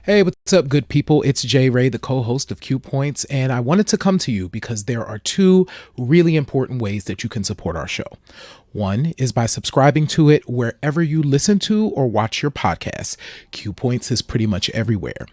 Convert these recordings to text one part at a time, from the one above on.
Hey, what's up, good people? It's Jay Ray, the co host of Q Points, and I wanted to come to you because there are two really important ways that you can support our show. One is by subscribing to it wherever you listen to or watch your podcasts. Q Points is pretty much everywhere.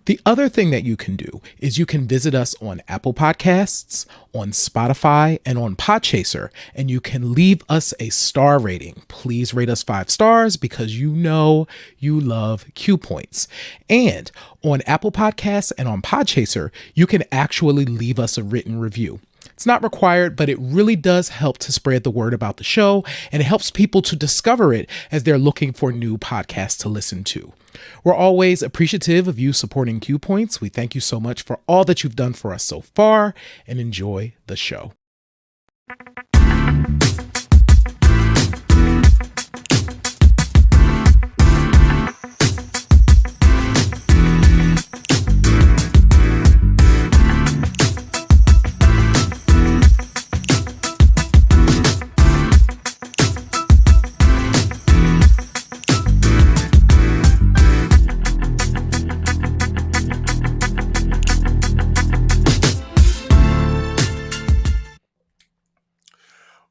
The other thing that you can do is you can visit us on Apple Podcasts, on Spotify, and on Podchaser, and you can leave us a star rating. Please rate us 5 stars because you know you love Q Points. And on Apple Podcasts and on Podchaser, you can actually leave us a written review. It's not required, but it really does help to spread the word about the show, and it helps people to discover it as they're looking for new podcasts to listen to. We're always appreciative of you supporting Q Points. We thank you so much for all that you've done for us so far, and enjoy the show.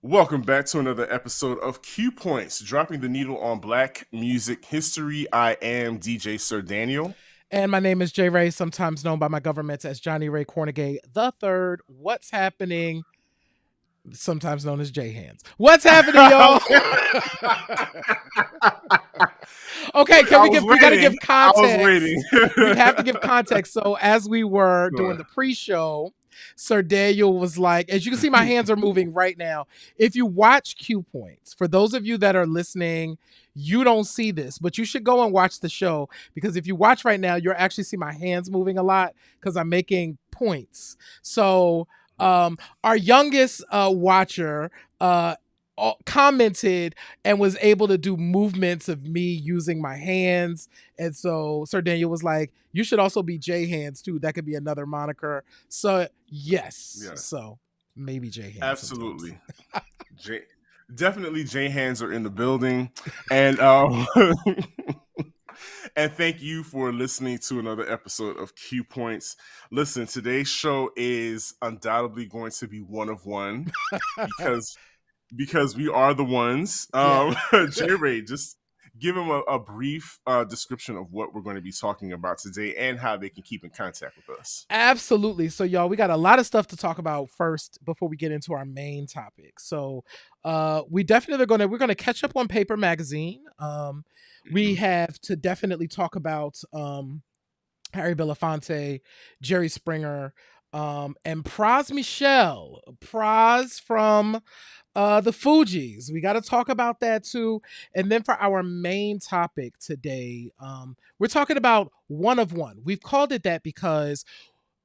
Welcome back to another episode of Q Points, dropping the needle on Black music history. I am DJ Sir Daniel. And my name is Jay Ray, sometimes known by my government as Johnny Ray Cornegay the Third. What's happening? Sometimes known as J Hands. What's happening, y'all? Okay, we gotta give context. I was waiting. We have to give context. So as we were doing the pre-show, Sir Daniel was like, as you can see, my hands are moving right now. If you watch Q Points, for those of you that are listening, you don't see this, but you should go and watch the show, because if you watch right now, you'll actually see my hands moving a lot because I'm making points. So our youngest watcher commented and was able to do movements of me using my hands. And so Sir Daniel was like, you should also be J Hands too. That could be another moniker. So yes. So maybe J Hands. Absolutely. Definitely J Hands are in the building. And and thank you for listening to another episode of Q Points. Listen, today's show is undoubtedly going to be one of one because we are the ones. Jay Ray, just give him a brief description of what we're going to be talking about today and how they can keep in contact with us. Absolutely. So y'all, we got a lot of stuff to talk about first before we get into our main topic. So we're going to catch up on Paper Magazine. We have to definitely talk about Harry Belafonte, Jerry Springer, and Pras Michel. Pras from the Fugees. We got to talk about that too. And then for our main topic today, we're talking about one of one. We've called it that because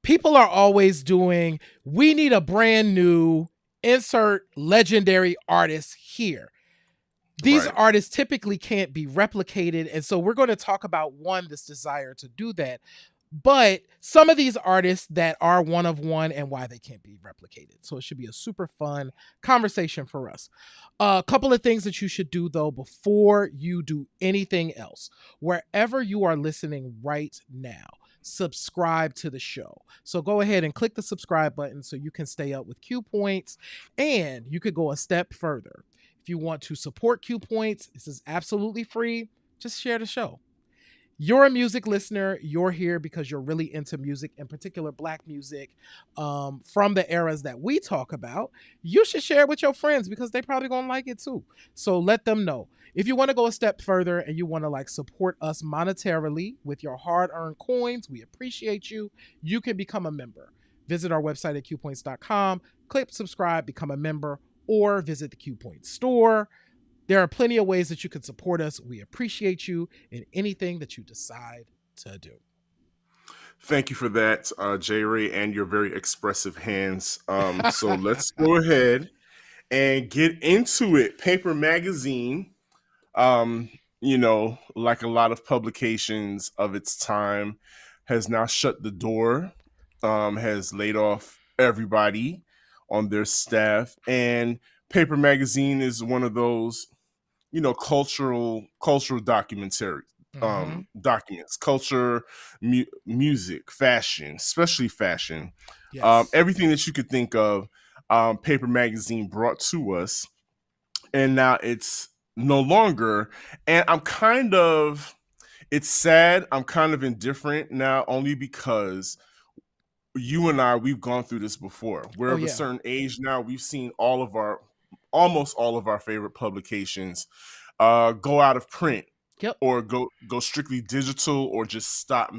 people are always doing, we need a brand new insert legendary artist here. These artists typically can't be replicated. And so we're going to talk about this desire to do that. But some of these artists that are one of one and why they can't be replicated. So it should be a super fun conversation for us. A couple of things that you should do, though, before you do anything else. Wherever you are listening right now, subscribe to the show. So go ahead and click the subscribe button so you can stay up with Q Points. And you could go a step further. If you want to support Q Points, this is absolutely free. Just share the show. You're a music listener. You're here because you're really into music, in particular Black music, from the eras that we talk about. You should share it with your friends because they probably gonna like it too. So let them know. If you want to go a step further and you want to support us monetarily with your hard-earned coins, we appreciate you. You can become a member. Visit our website at qpoints.com, click subscribe, become a member, or visit the Q Point store. There are plenty of ways that you can support us. We appreciate you in anything that you decide to do. Thank you for that, Jay Ray, and your very expressive hands. So let's go ahead and get into it. Paper Magazine, like a lot of publications of its time, has now shut the door, has laid off everybody on their staff, and Paper Magazine is one of those, cultural documentary Mm-hmm. documents, culture, music, fashion, especially fashion, Yes. everything that you could think of. Paper Magazine brought to us, and now it's no longer. And it's sad. I'm kind of indifferent now, only because you and I, we've gone through this before. We're Oh of a yeah. certain age now. We've seen almost all of our favorite publications go out of print, Yep. or go strictly digital, or just stop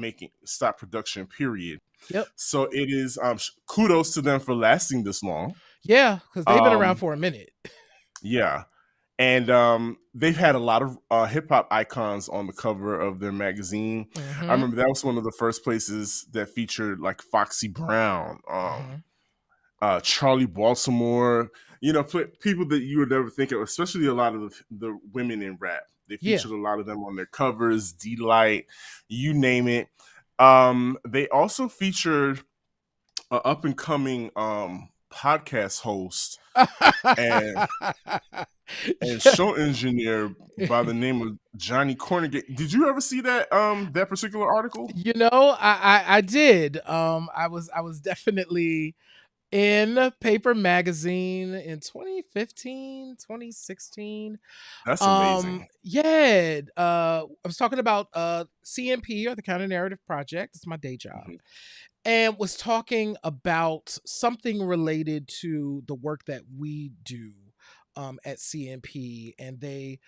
production. Period. Yep. So it is kudos to them for lasting this long. Yeah, because they've been around Um, for a minute. yeah, and they've had a lot of hip hop icons on the cover of their magazine. I Mm-hmm. remember that was one of the first places that featured like Foxy Brown, Mm-hmm. Charlie Baltimore. You know, people that you would never think of, especially a lot of the women in rap. They Yeah. featured a lot of them on their covers. D-Light, you name it. They also featured an up and coming podcast host and Yeah. show engineer by the name of Johnny Cornegate. Did you ever see that particular article? You know, I did. I was definitely in Paper Magazine in 2015, 2016. That's amazing. Yeah, I was talking about CNP, or the Counter Narrative Project. It's my day job. Mhm. And was talking about something related to the work that we do at CNP. And they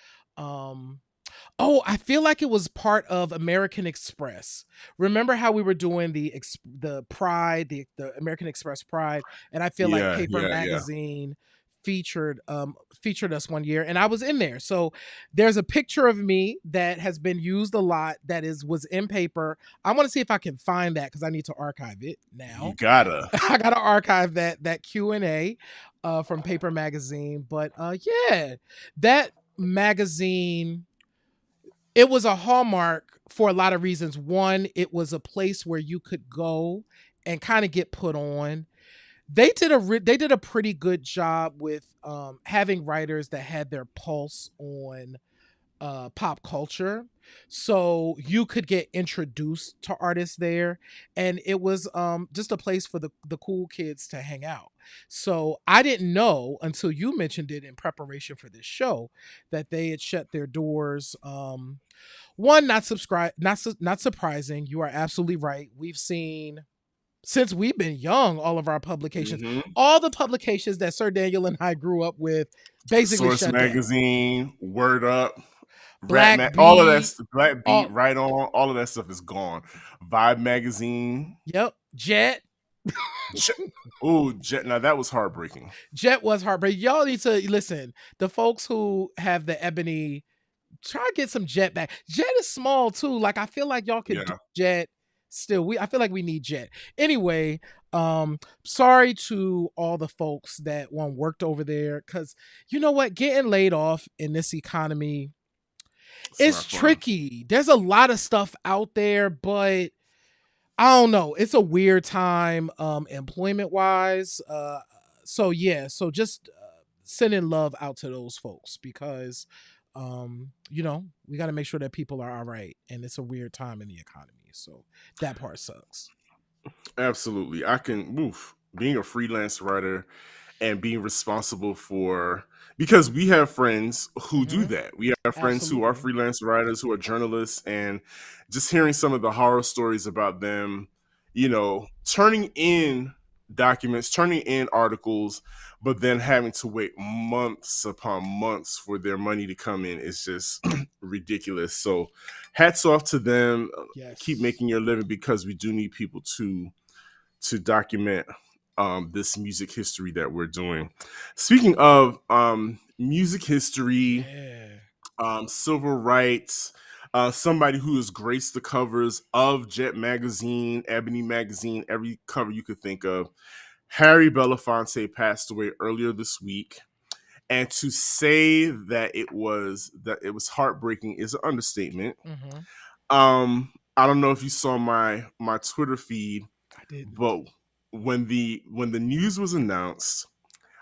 oh, I feel like it was part of American Express. Remember how we were doing the Pride, the American Express Pride, and I feel like Yeah, Paper yeah, yeah. Magazine featured us one year, and I was in there. So there's a picture of me that has been used a lot, that was in paper. I want to see if I can find that, because I need to archive it You now. gotta. I gotta archive that Q&A from Paper Magazine. But yeah, that magazine, it was a hallmark for a lot of reasons. One, it was a place where you could go and kind of get put on. They did a pretty good job with having writers that had their pulse on pop culture, so you could get introduced to artists there, and it was just a place for the cool kids to hang out. So I didn't know until you mentioned it in preparation for this show that they had shut their doors. One, not subscribe, not surprising. You are absolutely right. We've seen, since we've been young, all of our publications, Hmm. all the publications that Sir Daniel and I grew up with, basically Source shut down. Magazine, Word Up, Black all of Beat, Black Beat, all Right On, all of that stuff is gone. Vibe Magazine. yep, Jet. Jet, oh, Jet. Now that was heartbreaking. Jet was heartbreaking. Y'all need to listen. The folks who have the ebony, try to get some Jet back. Jet is small too. Like, I feel like y'all could do Yeah. Jet still. I feel like we need Jet. Anyway, sorry to all the folks that worked over there, cuz you know what, getting laid off in this economy It's is not fun. tricky. There's a lot of stuff out there, but I don't know. It's a weird time, employment wise. So yeah, so just sending love out to those folks, because, we got to make sure that people are all right, and it's a weird time in the economy. So that part sucks. Absolutely. I can oof, being a freelance writer and being responsible for, because we have friends who do Hmm. that. We have friends who are Absolutely. freelance writers, who are journalists, and just hearing some of the horror stories about them, turning in documents, turning in articles, but then having to wait months upon months for their money to come in is just ridiculous. So hats off to them. Keep Yes. making your living, because we do need people to document this music history that we're doing. Speaking of music history, Yeah. civil rights, somebody who has graced the covers of Jet Magazine, Ebony Magazine, every cover you could think of, Harry Belafonte passed away earlier this week. And to say that it was heartbreaking is an understatement. Hmm. I don't know if you saw my Twitter feed, I didn't. but when the news was announced,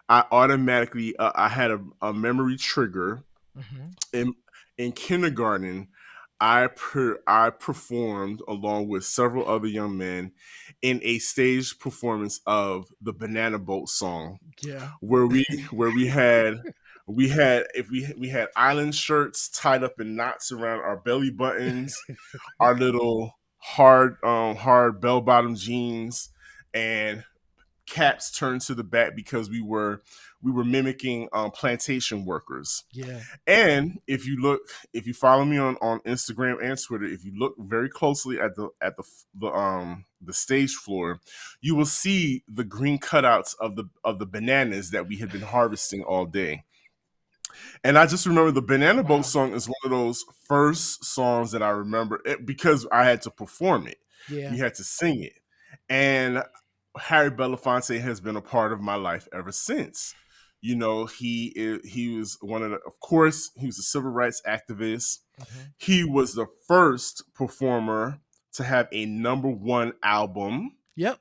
I automatically I had a memory trigger. Hmm. In kindergarten, I performed along with several other young men in a stage performance of the Banana Boat song, Yeah. where we had island shirts tied up in knots around our belly buttons, our little hard bell bottom jeans, and caps turned to the back because we were mimicking plantation workers. Yeah. And if you follow me on Instagram and Twitter, if you look very closely at the stage floor, you will see the green cutouts of the bananas that we had been harvesting all day. And I just remember the Banana Boat Wow. song is one of those first songs that I remember because I had to perform it. Yeah. We had to sing it. And Harry Belafonte has been a part of my life ever since. You know, he was one of the, of course, he was a civil rights activist. Mm-hmm. He was the first performer to have a #1 album, Yep.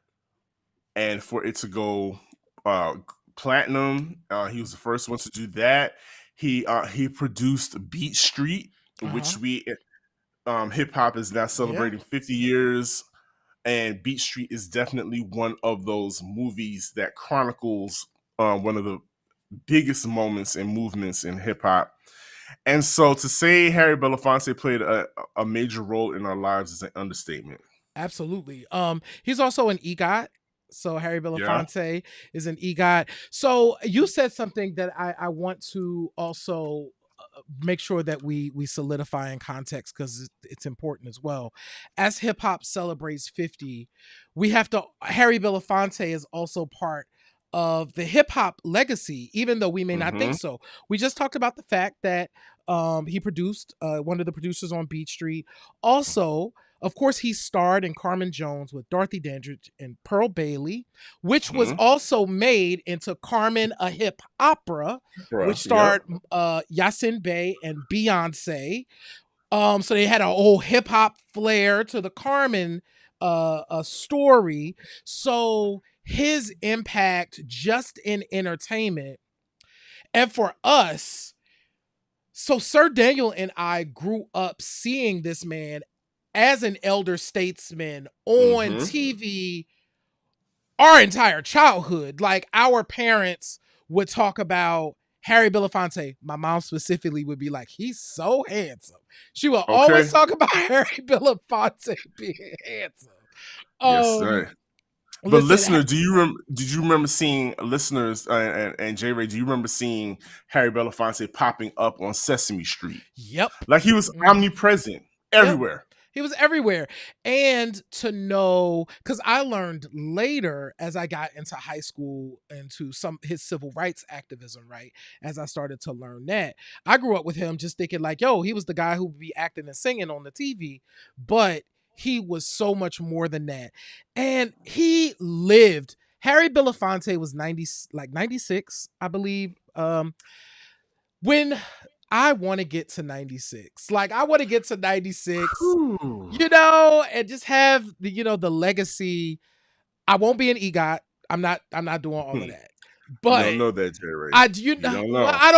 and for it to go uh, platinum. He was the first one to do that. He produced Beat Street, Uh-huh. which we hip hop is now Yeah. celebrating 50 years, and Beat Street is definitely one of those movies that chronicles one of the biggest moments and movements in hip hop. And so to say Harry Belafonte played a major role in our lives is an understatement. Absolutely. He's also an EGOT. So Harry Yeah. Belafonte is an EGOT. So you said something that I want to also make sure that we solidify in context because it's important as well. As hip hop celebrates 50, we have to. Harry Belafonte is also part of the hip hop legacy, even though we may not think Mm-hmm. so. We just talked about the fact that he produced one of the producers on Beat Street. Also, of course, he starred in Carmen Jones with Dorothy Dandridge and Pearl Bailey, which was Mm-hmm. also made into Carmen, a hip opera, which Bruh. Yep. starred Yasin Bey and Beyonce. So they had a whole hip hop flair to the Carmen story. So his impact just in entertainment, and for us, so Sir Daniel and I grew up seeing this man as an elder statesman on Mm-hmm. TV our entire childhood. Like our parents would talk about Harry Belafonte. My mom specifically would be like, he's so handsome. She would always Okay. talk about Harry Belafonte being handsome. Yes, Um, sir. But listen, listener, did you remember seeing listeners and J Ray? Do you remember seeing Harry Belafonte popping up on Sesame Street? yep. Like he was Mhm. omnipresent Yep. everywhere. He was everywhere. And to know, because I learned later as I got into high school into some his civil rights activism, right? As I started to learn that, I grew up with him just thinking like, yo, he was the guy who would be acting and singing on the TV, but he was so much more than that. And he lived. Harry Belafonte was 90, like 96, I believe. When I want to get to 96. Like I want to get to 96, Whew. and just have the, the legacy. I won't be an EGOT. I'm not doing all of that. You But don't know that, J Ray. I do you You know don't well, know. I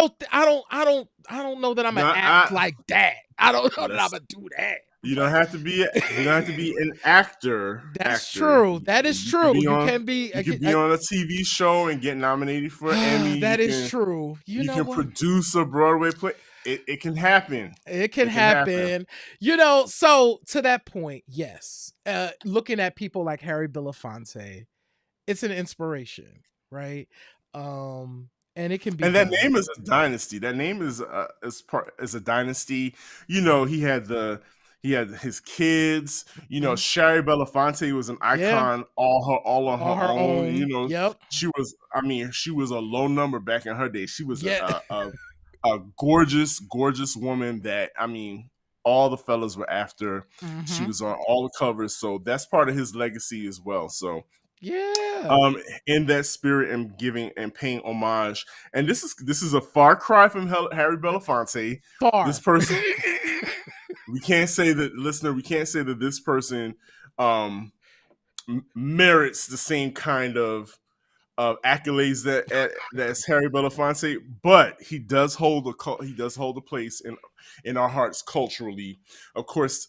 don't know that I'm gonna No, act like that. I don't know that I'm let's. gonna do that. You don't But have to be. You don't have to be an actor. that's Actor. true. That is You could true. be You on. can be You could be on a TV show and get nominated for an Emmy. that is true. You You know can what? produce a Broadway play. It can happen. It can It can happen. happen. So to that point, yes. Looking at people like Harry Belafonte, it's an inspiration, right? And it can be And that done. name is a dynasty. That name is a dynasty. You know, Yeah. he had his kids. You know, Mhm. Shari Belafonte was an Yeah. icon all on All her her own. You own. know, Yep. she was. I mean, she was a low number back in her day. She was Yeah. a gorgeous, gorgeous woman that I mean, all the fellas were after. She hmm was on all the covers, so that's part of his legacy as well. So Yeah. um in that spirit and giving and paying homage, and this is a far cry from Harry Belafonte. This Far. person, we can't say that, listener, we can't say that this person um merits the same kind of accolades that's Harry Belafonte, but he does hold a place in our hearts culturally. Of course,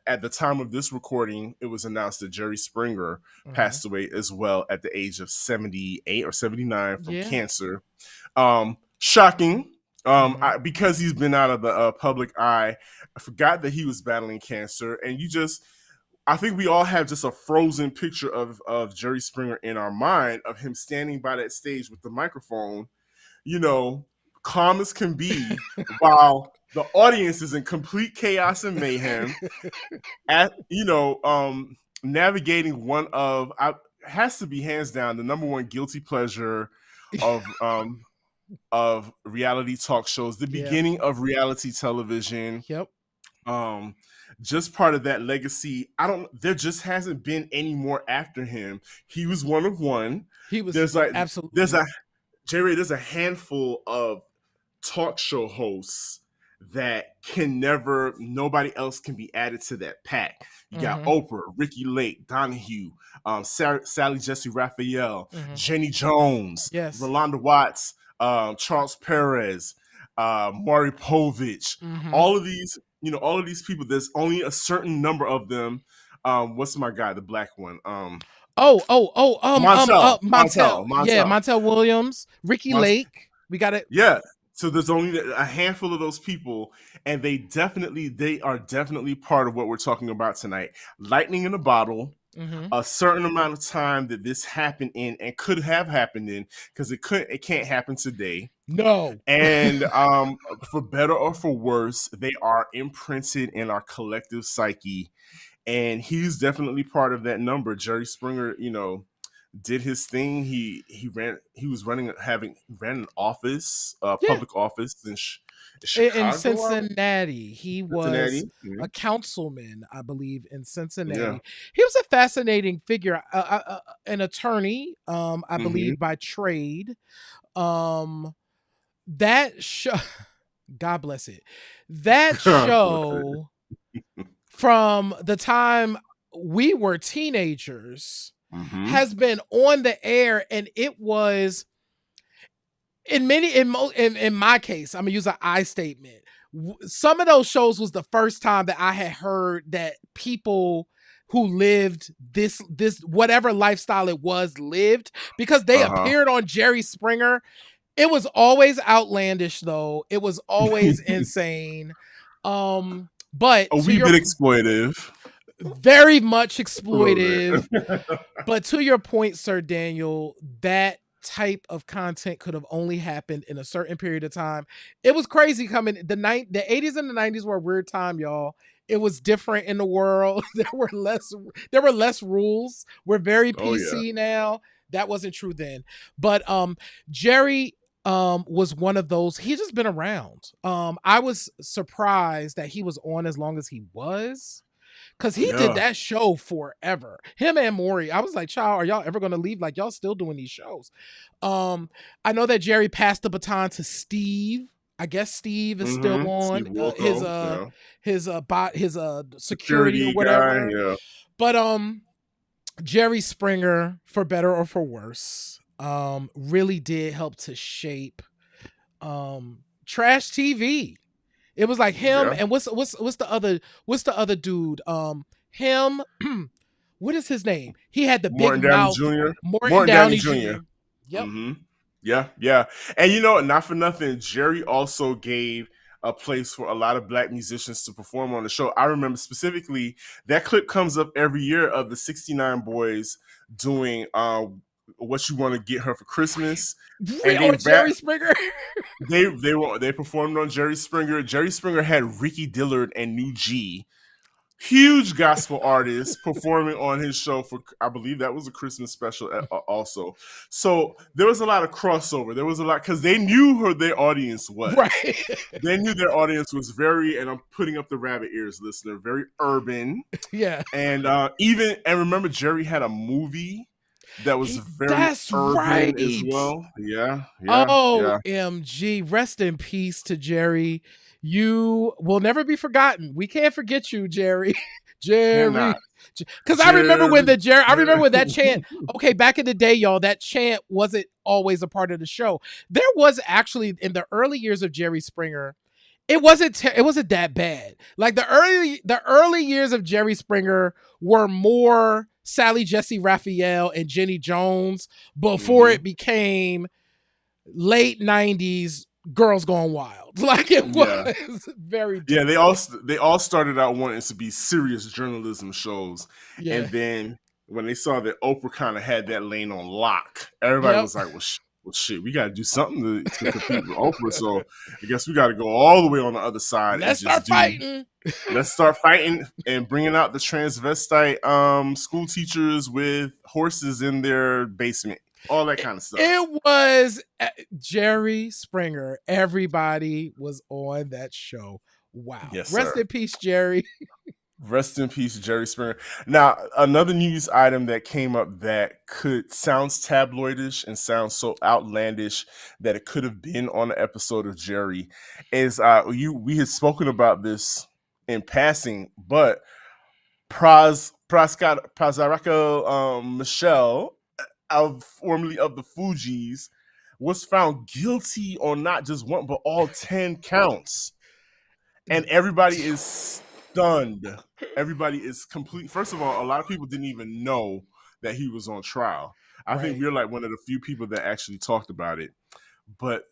at the time of this recording, it was announced that Jerry Springer Mm-hmm. passed away as well at the age of 78 or 79 from Yeah. cancer. Shocking. Mm-hmm. Because he's been out of the public eye, I forgot that he was battling cancer, and I think we all have just a frozen picture of Jerry Springer in our mind of him standing by that stage with the microphone, you know, calm as can be, while the audience is in complete chaos and mayhem. Navigating one of has to be hands down the number one guilty pleasure of reality talk shows, the Yeah. beginning of reality television. Yep. um just part of that legacy. I don't There just hasn't been any more after him. He was one of one. He was there's like there's absolutely. a Jerry, there's a handful of talk show hosts that can never nobody else can be added to that pack. You got Mm-hmm. Oprah, Ricky Lake, Donahue, Sally Jesse Raphael, Mm-hmm. Jenny Jones, Yes. Rolanda Watts, Charles Perez, Maury Povich. Mm-hmm. All of these people, there's only a certain number of them. What's my guy, the black one? Montel. Yeah, Montel. Montel Williams, Ricky Lake. We got it. Yeah. So there's only a handful of those people, and they are definitely part of what we're talking about tonight. Lightning in a bottle, Mm-hmm. a certain amount of time that this happened in and could have happened in, because it can't happen today. No. And for better or for worse, they are imprinted in our collective psyche. And he's definitely part of that number. Jerry Springer, did his thing. He ran an office, Yeah. public office in In Chicago, Cincinnati. He was Cincinnati. a councilman, I believe, in Yeah. Cincinnati. He was a fascinating figure, an attorney, I Mm-hmm. believe, by trade. Um, that show, God bless it. That show, from the time we were teenagers, Mm-hmm. has been on the air, and it was in my case, I'm gonna use an I statement. Some of those shows was the first time that I had heard that people who lived this whatever lifestyle it was lived, because they Uh-huh. appeared on Jerry Springer. It was always outlandish, though. It was always insane. But A to wee your bit exploitive. very much A little exploitive. bit. But to your point, Sir Daniel, that type of content could have only happened in a certain period of time. It was crazy coming. The 80s and the 90s were a weird time, y'all. It was different in the world. There were less rules. We're very Oh yeah. PC now. That wasn't true then. But Jerry was one of those. He's just been around. I was surprised that he was on as long as he was, because he did Yeah. that show forever. Him and Maury. I was like, child, are y'all ever gonna leave? Like, y'all still doing these shows? I know that Jerry passed the baton to Steve. I guess Steve is still Mm-hmm. on Steve Wilco. Yeah. his security or Security guy. whatever. Yeah. But Jerry Springer, for better or for worse, really did help to shape trash TV. It was like him Yeah. and what's the other dude? Him. What is his name? He had the big Morton Downey mouth. Jr. Morton Morton Downey Downey Jr. Jr. Yep. Mm-hmm. Yeah, yeah. And not for nothing, Jerry also gave a place for a lot of black musicians to perform on the show. I remember specifically that clip comes up every year of the 69 Boys doing What You Want to Get Her for Christmas. And they Or Jerry Springer. they performed on Jerry Springer. Jerry Springer had Ricky Dillard and New G, huge gospel artists, performing on his show for, I believe that was a Christmas special also. So there was a lot of crossover. There was a lot, because they knew who their audience was. Right. They knew their audience was very, and I'm putting up the rabbit ears, listener, very urban. Yeah. And remember, Jerry had a movie that was very That's urban right. as well. Yeah. OMG. Rest in peace to Jerry. You will never be forgotten. We can't forget you, Jerry. Jerry. Because I remember when Jerry. I remember when that chant. Okay, back in the day, y'all, that chant wasn't always a part of the show. There was actually in the early years of Jerry Springer, it wasn't that bad. Like the early years of Jerry Springer were more Sally Jesse Raphael and Jenny Jones before Mm-hmm. it became late 90s Girls Gone Wild. Like it Yeah. was very Yeah, different. they all started out wanting to be serious journalism shows, Yeah. and then when they saw that Oprah kind of had that lane on lock, everybody Yep. was like, well, shit, we got to do something to compete with Oprah. So I guess we got to go all the way on the other side and Let's just start do. fighting. Let's start fighting and bringing out the transvestite school teachers with horses in their basement, all that kind of stuff. It was Jerry Springer. Everybody was on that show. Wow. Yes, Rest sir. in peace, Jerry. Rest in peace, Jerry Springer. Now, another news item that came up that sounds tabloidish and sounds so outlandish that it could have been on an episode of Jerry is we had spoken about this in passing, but Prazarako Michelle, formerly of the Fugees, was found guilty on not just one but all 10 counts, and everybody is stunned. Everybody is complete. First of all, a lot of people didn't even know that he was on trial. I think Right. we're like one of the few people that actually talked about it. But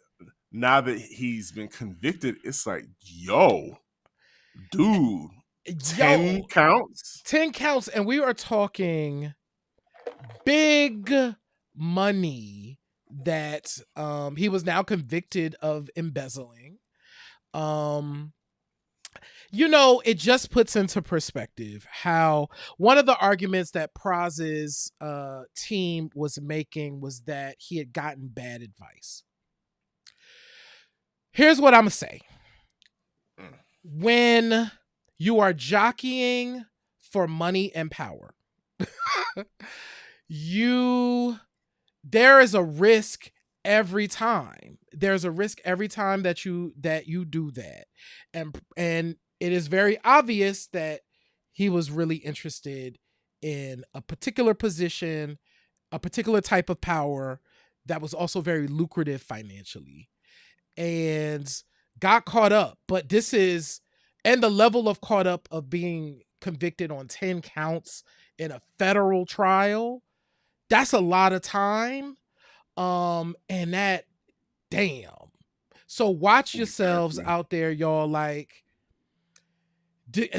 now that he's been convicted, it's like, yo, dude, 10 Yo, counts? 10 counts, and we are talking big money that he was now convicted of embezzling. Um it just puts into perspective how one of the arguments that Praz's team was making was that he had gotten bad advice. Here's what I'm gonna say. When you are jockeying for money and power, there is a risk every time. There's a risk every time that you do that. And it is very obvious that he was really interested in a particular position, a particular type of power that was also very lucrative financially, and got caught up. But this is, and the level of caught up of being convicted on 10 counts in a federal trial, that's a lot of time. And that, damn. So watch yourselves Exactly. out there, y'all. Like,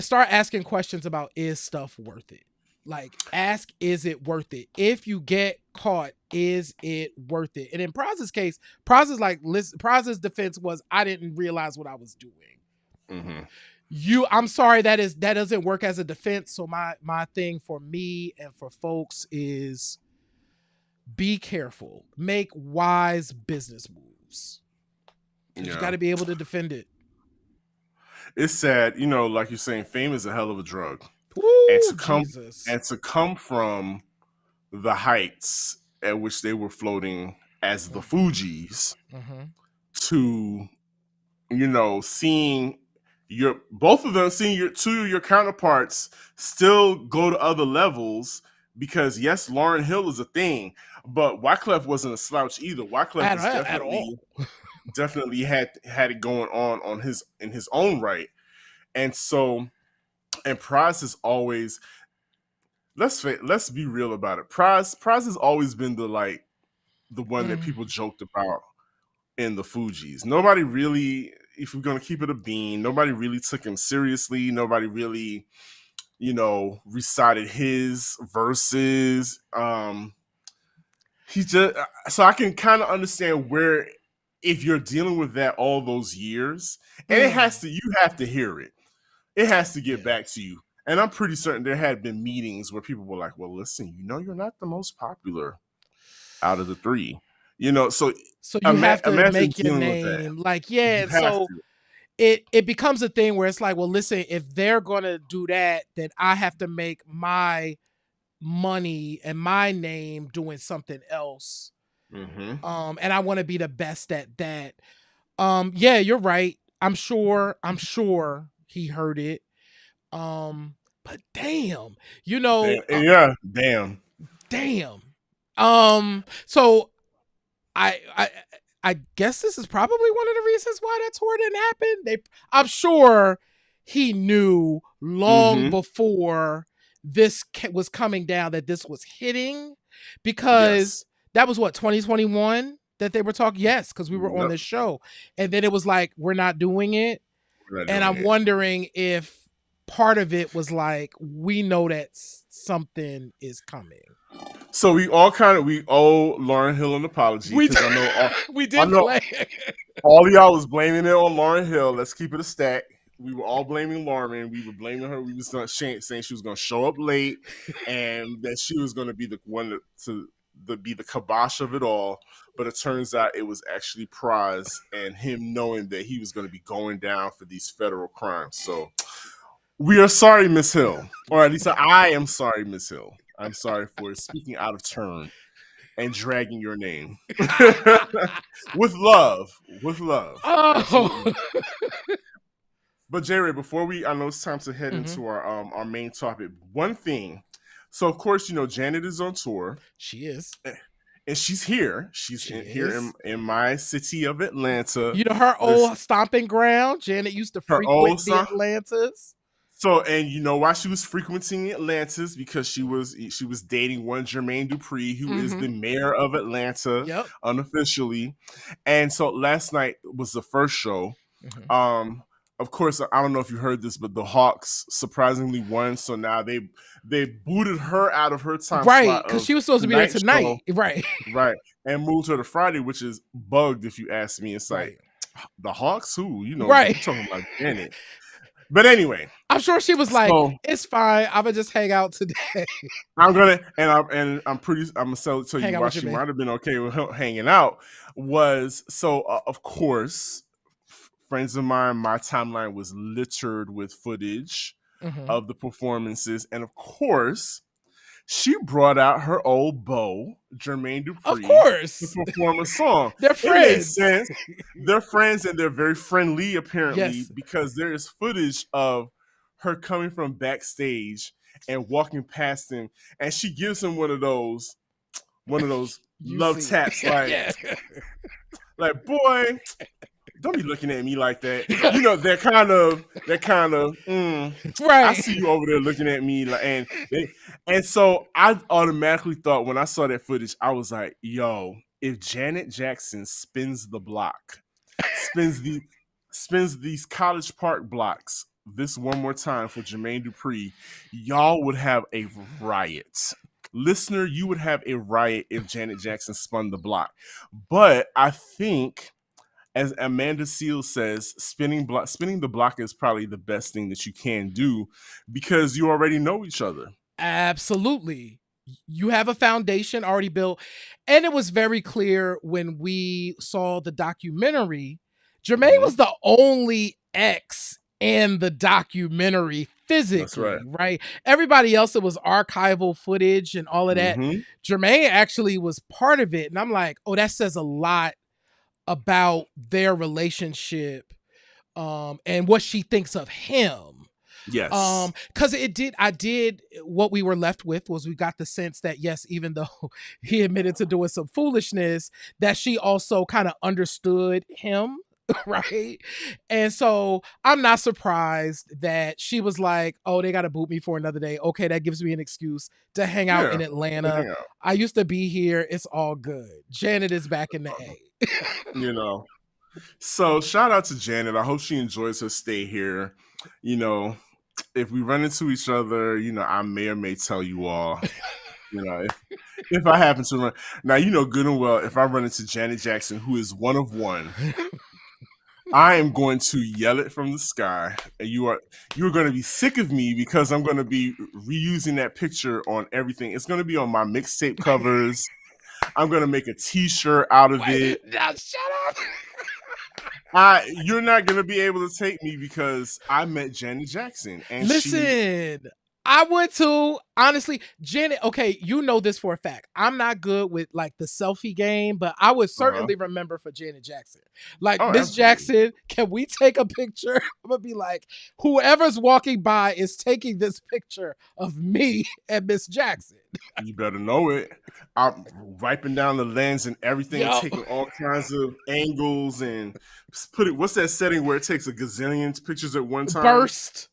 start asking questions about, is stuff worth it? Like, ask, is it worth it? If you get caught, is it worth it? And in Praz's case, Praz's like, listen, Praz's defense was, I didn't realize what I was doing. Mm-hmm. I'm sorry, that doesn't work as a defense. So my thing for me and for folks is, be careful, make wise business moves, because you got to be able to defend it. It's sad, like you're saying, fame is a hell of a drug. Woo, Jesus. And to come from the heights at which they were floating as the Fugees to, seeing two of your counterparts still go to other levels, because yes, Lauryn Hill is a thing, but Wyclef wasn't a slouch either. Wyclef was definitely had it going on in his own right. And so, and Praz is always, let's be real about it. Praz has always been the one that people joked about in the Fugees. Nobody really, if we're gonna keep it a bean, nobody really took him seriously. Nobody really, recited his verses. He just, so I can kind of understand where, if you're dealing with that all those years, and you have to hear it. It has to get back to you. And I'm pretty certain there had been meetings where people were like, well, listen, you're not the most popular out of the three. So you have to imagine make your dealing with that. name. Like, yeah. You And have so to. it becomes a thing where it's like, well, listen, if they're going to do that, then I have to make my money and my name doing something else. And I want to be the best at that. Yeah, you're right. I'm sure he heard it. But damn, you know, Yeah, damn. damn. So I I guess this is probably one of the reasons why that tour didn't happen. I'm sure he knew long Mm-hmm. before this was coming down that this was hitting, Yes. because that was what, 2021 that they were talking. Yes, because we were on Yep. this show, and then it was like, we're not doing it. We're not And doing I'm it. wondering if part of it was like, we know that something is coming. So we owe Lauren Hill an apology We because we I did know play. all of y'all was blaming it on Lauren Hill. Let's keep it a stack. We were all blaming Lauren. We were blaming her. We was saying she was going to show up late, and that she was going to be the one to be the kibosh of it all. But it turns out it was actually Prize and him knowing that he was going to be going down for these federal crimes. So we are sorry, Miss Hill, or at least I am sorry, Miss Hill. I'm sorry for speaking out of turn and dragging your name. With love. With love. Oh. Absolutely. But Jerry, before I know it's time to head Mhm. into our main topic. One thing. So of course, Janet is on tour. She is. And she's here. She Here is. in my city of Atlanta. You know, her old stomping ground. Janet used to Her frequent old the son. Atlantas. So, and you know why she was frequenting Atlantis? Because she was dating one Jermaine Dupri, who is the mayor of Atlanta, Yep. unofficially. And so last night was the first show. Of course, I don't know if you heard this, but the Hawks surprisingly won. So now they booted her out of her time Right, slot because of she was supposed to be there tonight's show, tonight. Right. right, and moved her to Friday, which is bugged if you ask me. It's like, Right. the Hawks, who Right. we talking about Janet. But anyway, I'm sure she was like, so it's fine. I'm gonna just hang out today. I'm gonna I'm gonna tell Hang you out why with your she man. might have been okay with hanging out was so of course friends of mine, my timeline was littered with footage of the performances, and of course she brought out her old beau, Jermaine Of Dupri, to course. perform a song. They're It made friends. sense. They're friends and they're very friendly, apparently, Yes. because there is footage of her coming from backstage and walking past him, and she gives him one of those You love see. taps, Yeah. like boy, don't be looking at me like that. That kind of I Right. see you over there looking at me and so I automatically thought when I saw that footage, I was like, yo, if Janet Jackson spins the block, spins these College Park blocks this one more time for Jermaine Dupri, y'all would have a riot. Listener, you would have a riot if Janet Jackson spun the block. But I think, as Amanda Seales says, spinning the block is probably the best thing that you can do because you already know each other. Absolutely. You have a foundation already built. And it was very clear when we saw the documentary, Jermaine was the only ex in the documentary physically, right? Everybody else, it was archival footage and all of that. Jermaine actually was part of it. And I'm like, oh, that says a lot about their relationship, and what she thinks of him. Yes. Because what we were left with was, we got the sense that yes, even though he admitted to doing some foolishness, that she also kind of understood him. Right. And so I'm not surprised that she was like, oh, they got to boot me for another day. Okay, that gives me an excuse to hang out in Atlanta. I used to be here. It's all good. Janet is back in the A. So shout out to Janet. I hope she enjoys her stay here. If we run into each other, I may or may tell you all. If I happen to run now, good and well, if I run into Janet Jackson, who is one of one, I am going to yell it from the sky, and you're going to be sick of me because I'm going to be reusing that picture on everything. It's going to be on my mixtape covers. I'm going to make a T-shirt out of it. Now shut up. You're not going to be able to take me because I met Janet Jackson, and listen, I would too. Honestly, Janet, okay, you know this for a fact. I'm not good with like the selfie game, but I would Uh-huh. certainly remember for Janet Jackson. Like, Oh, Miss absolutely. Jackson, can we take a picture? I'm gonna be like, whoever's walking by is taking this picture of me and Miss Jackson. You better know it. I'm wiping down the lens and everything, Yo, taking all kinds of angles and put it. What's that setting where it takes a gazillion pictures at one time? burst.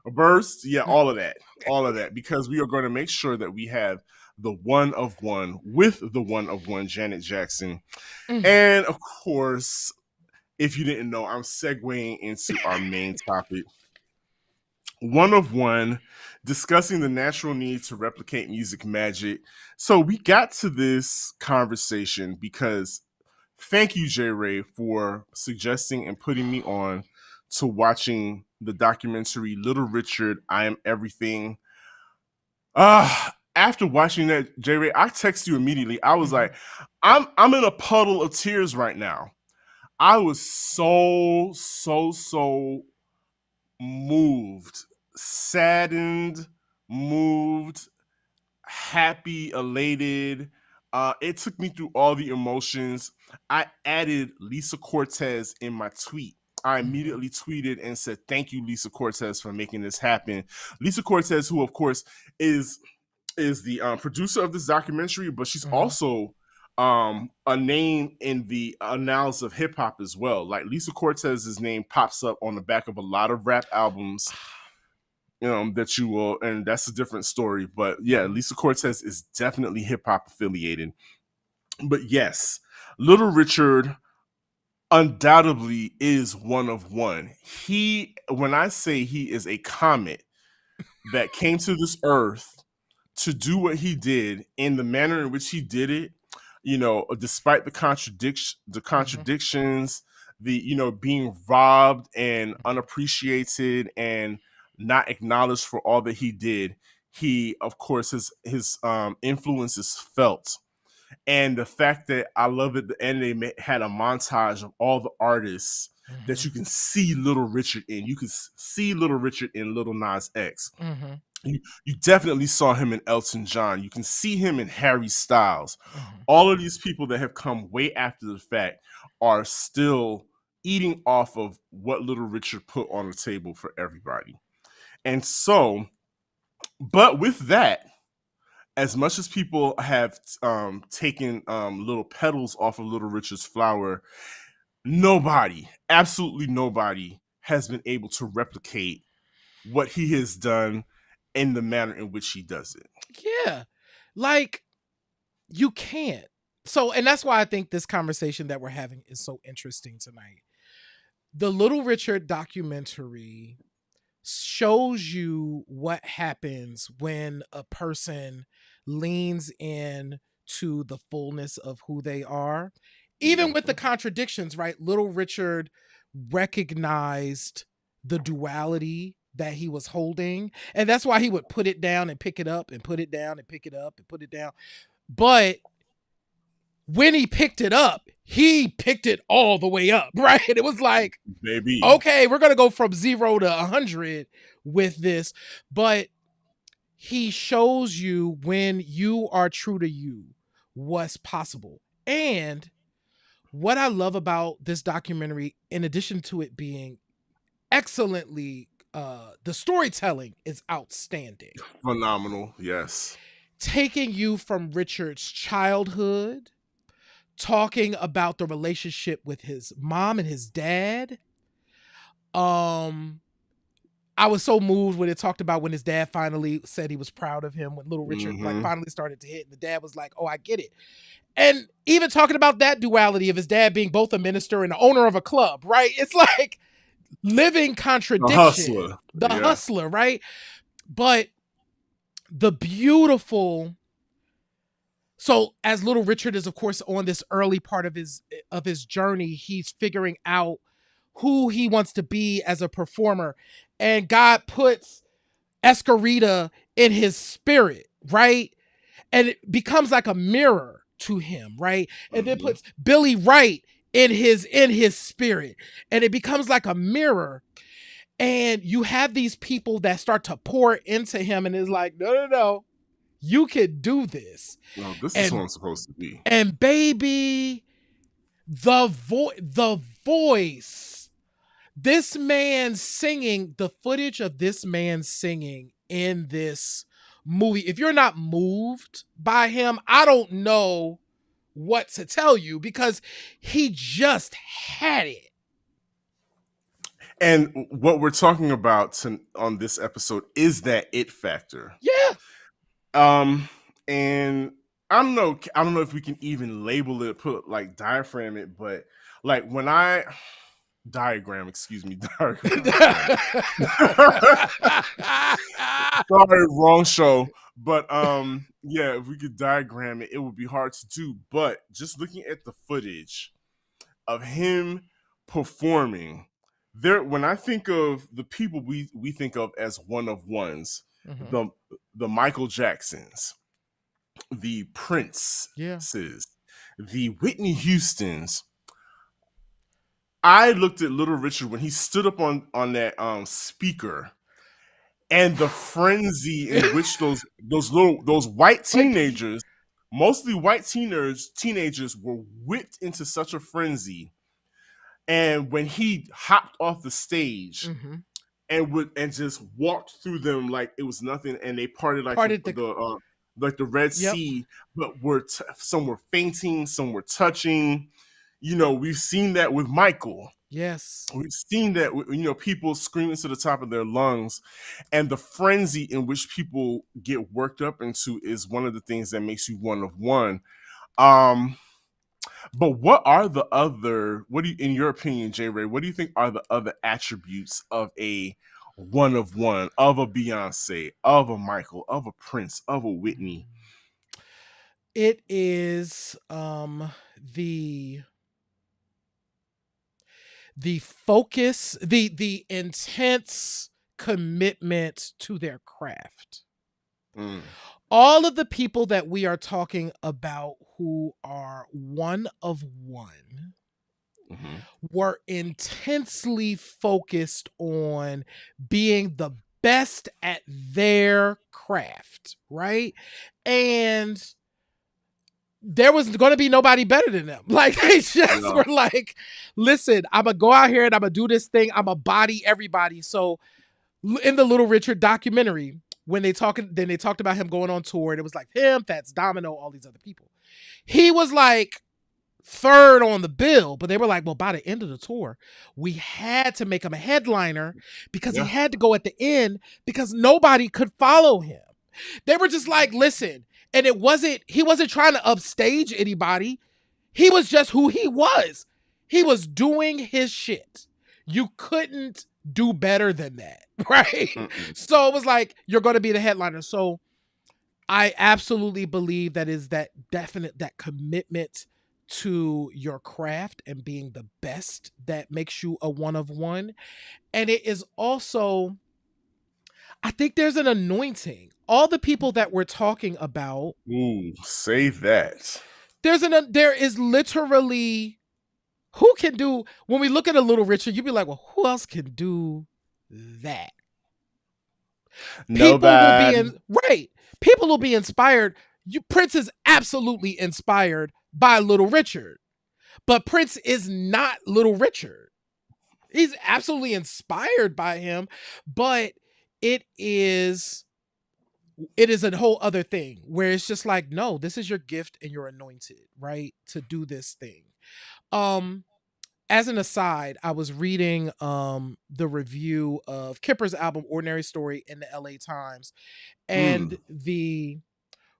A burst? Yeah, all of that, because we are going to make sure that we have the one of one with the one of one Janet Jackson, Mm. and of course, if you didn't know, I'm segueing into our main topic. One of one, discussing the natural need to replicate music magic. So we got to this conversation because thank you, J Ray, for suggesting and putting me on to watching the documentary Little Richard, I Am Everything. After watching that, J Ray, I texted you immediately. I was Mhm. like, I'm in a puddle of tears right now. I was so moved, saddened, moved, happy, elated. It took me through all the emotions. I added Lisa Cortez in my tweet. I Mhm. immediately tweeted and said, "Thank you, Lisa Cortez, for making this happen." Lisa Cortez, who of course is the producer of this documentary, but she's Mhm. also a name in the annals of hip hop as well. Like Lisa Cortez's name pops up on the back of a lot of rap albums, that you will, and that's a different story. But yeah, Mhm. Lisa Cortez is definitely hip hop affiliated. But yes, Little Richard undoubtedly is one of one. When I say he is a comet that came to this earth to do what he did in the manner in which he did it, despite the Mhm. contradictions, the being robbed and unappreciated and not acknowledged for all that he did, he of course his influence is felt. And the fact that I love at the end they had a montage of all the artists that Mhm. you can see Little Richard in. You can see Little Richard in Little Nas X. Mhm. You definitely saw him in Elton John. You can see him in Harry Styles. Mhm. All of these people that have come way after the fact are still eating off of what Little Richard put on the table for everybody. And so, but with that, as much as people have taken little petals off of Little Richard's flower, nobody, absolutely nobody, has been able to replicate what he has done in the manner in which he does it. Yeah. Like, you can't. So, and that's why I think this conversation that we're having is so interesting tonight. The Little Richard documentary shows you what happens when a person leans in to the fullness of who they are, even with the Mm-hmm. contradictions, right? Little Richard recognized the duality that he was holding, and that's why he would put it down and pick it up and put it down and pick it up and put it down. But when he picked it up, he picked it all the way up, right? It was like, Baby. okay, we're going to go from 0 to 100 with this. But he shows you when you are true to you, what's possible. And what I love about this documentary, in addition to it being excellently, the storytelling is outstanding. Phenomenal. Yes. Taking you from Richard's childhood, talking about the relationship with his mom and his dad. Um, I was so moved when it talked about when his dad finally said he was proud of him, when Little Richard like Mm-hmm. finally started to hit, and the dad was like, "Oh, I get it." And even talking about that duality of his dad being both a minister and the owner of a club, right? It's like living A contradiction, hustler. the Yeah. hustler, right? But the beautiful, so as Little Richard is of course on this early part of his journey, he's figuring out who he wants to be as a performer, and God puts Escarita in his spirit, right? And it becomes like a mirror to him, right? And then Mm-hmm. puts Billy Wright in his spirit, and it becomes like a mirror. And you have these people that start to pour into him and is like, no, no, no, you can do this. No, this is who And I'm supposed to be. and baby, the voice, this man singing, the footage of this man singing in this movie. If you're not moved by him, I don't know what to tell you, because he just had it. And what we're talking about on this episode is that it factor. Yeah. And I don't know if we can even label it, put like diaphragm it, but like when I diagram, excuse me, diagram. Sorry, wrong show. But yeah, if we could diagram it, it would be hard to do. But just looking at the footage of him performing, there, when I think of the people we think of as one of ones, Mhm. the Michael Jacksons, the Princes, Yeah. the Whitney Houstons. I looked at Little Richard when he stood up on that speaker, and the frenzy in which those white Like, teenagers, mostly white teenagers were whipped into such a frenzy. And when he hopped off the stage mhm. and just walked through them like it was nothing, and they parted Parted the like the Red Yep. Sea, but some were fainting, some were touching. You know, we've seen that with Michael. Yes. We've seen that, you know, people screaming to the top of their lungs, and the frenzy in which people get worked up into is one of the things that makes you one of one. But what are the other? What do you, in your opinion, J. Ray? What do you think are the other attributes of a one of one, of a Beyonce, of a Michael, of a Prince, of a Whitney? It is the focus, the intense commitment to their craft. Mm. All of the people that we are talking about who are one of one were intensely focused on being the best at their craft, right? And there was going to be nobody better than them. Like, they just were like, listen, I'm going to go out here and I'm going to do this thing. I'm going to body everybody. So in the Little Richard documentary, when they talked about him going on tour, and it was like him, Fats Domino, all these other people. He was like third on the bill, but they were like, well, by the end of the tour, we had to make him a headliner because he had to go at the end because nobody could follow him. They were just like, listen, and he wasn't trying to upstage anybody. He was just who he was. He was doing his shit. You couldn't do better than that, right? So it was like, you're going to be the headliner. So I absolutely believe that is that commitment to your craft and being the best that makes you a one of one. And it is also, I think there's an anointing. All the people that we're talking about. Ooh, say that. There is literally, who can do, when we look at a Little Richard, you'd be like, well, who else can do that? Nobody. People will be inspired. Prince is absolutely inspired by Little Richard, but Prince is not Little Richard. He's absolutely inspired by him, but it is a whole other thing where it's just like, no, this is your gift and you're anointed, right, to do this thing. As an aside, I was reading the review of Kipper's album Ordinary Story in the LA Times, and the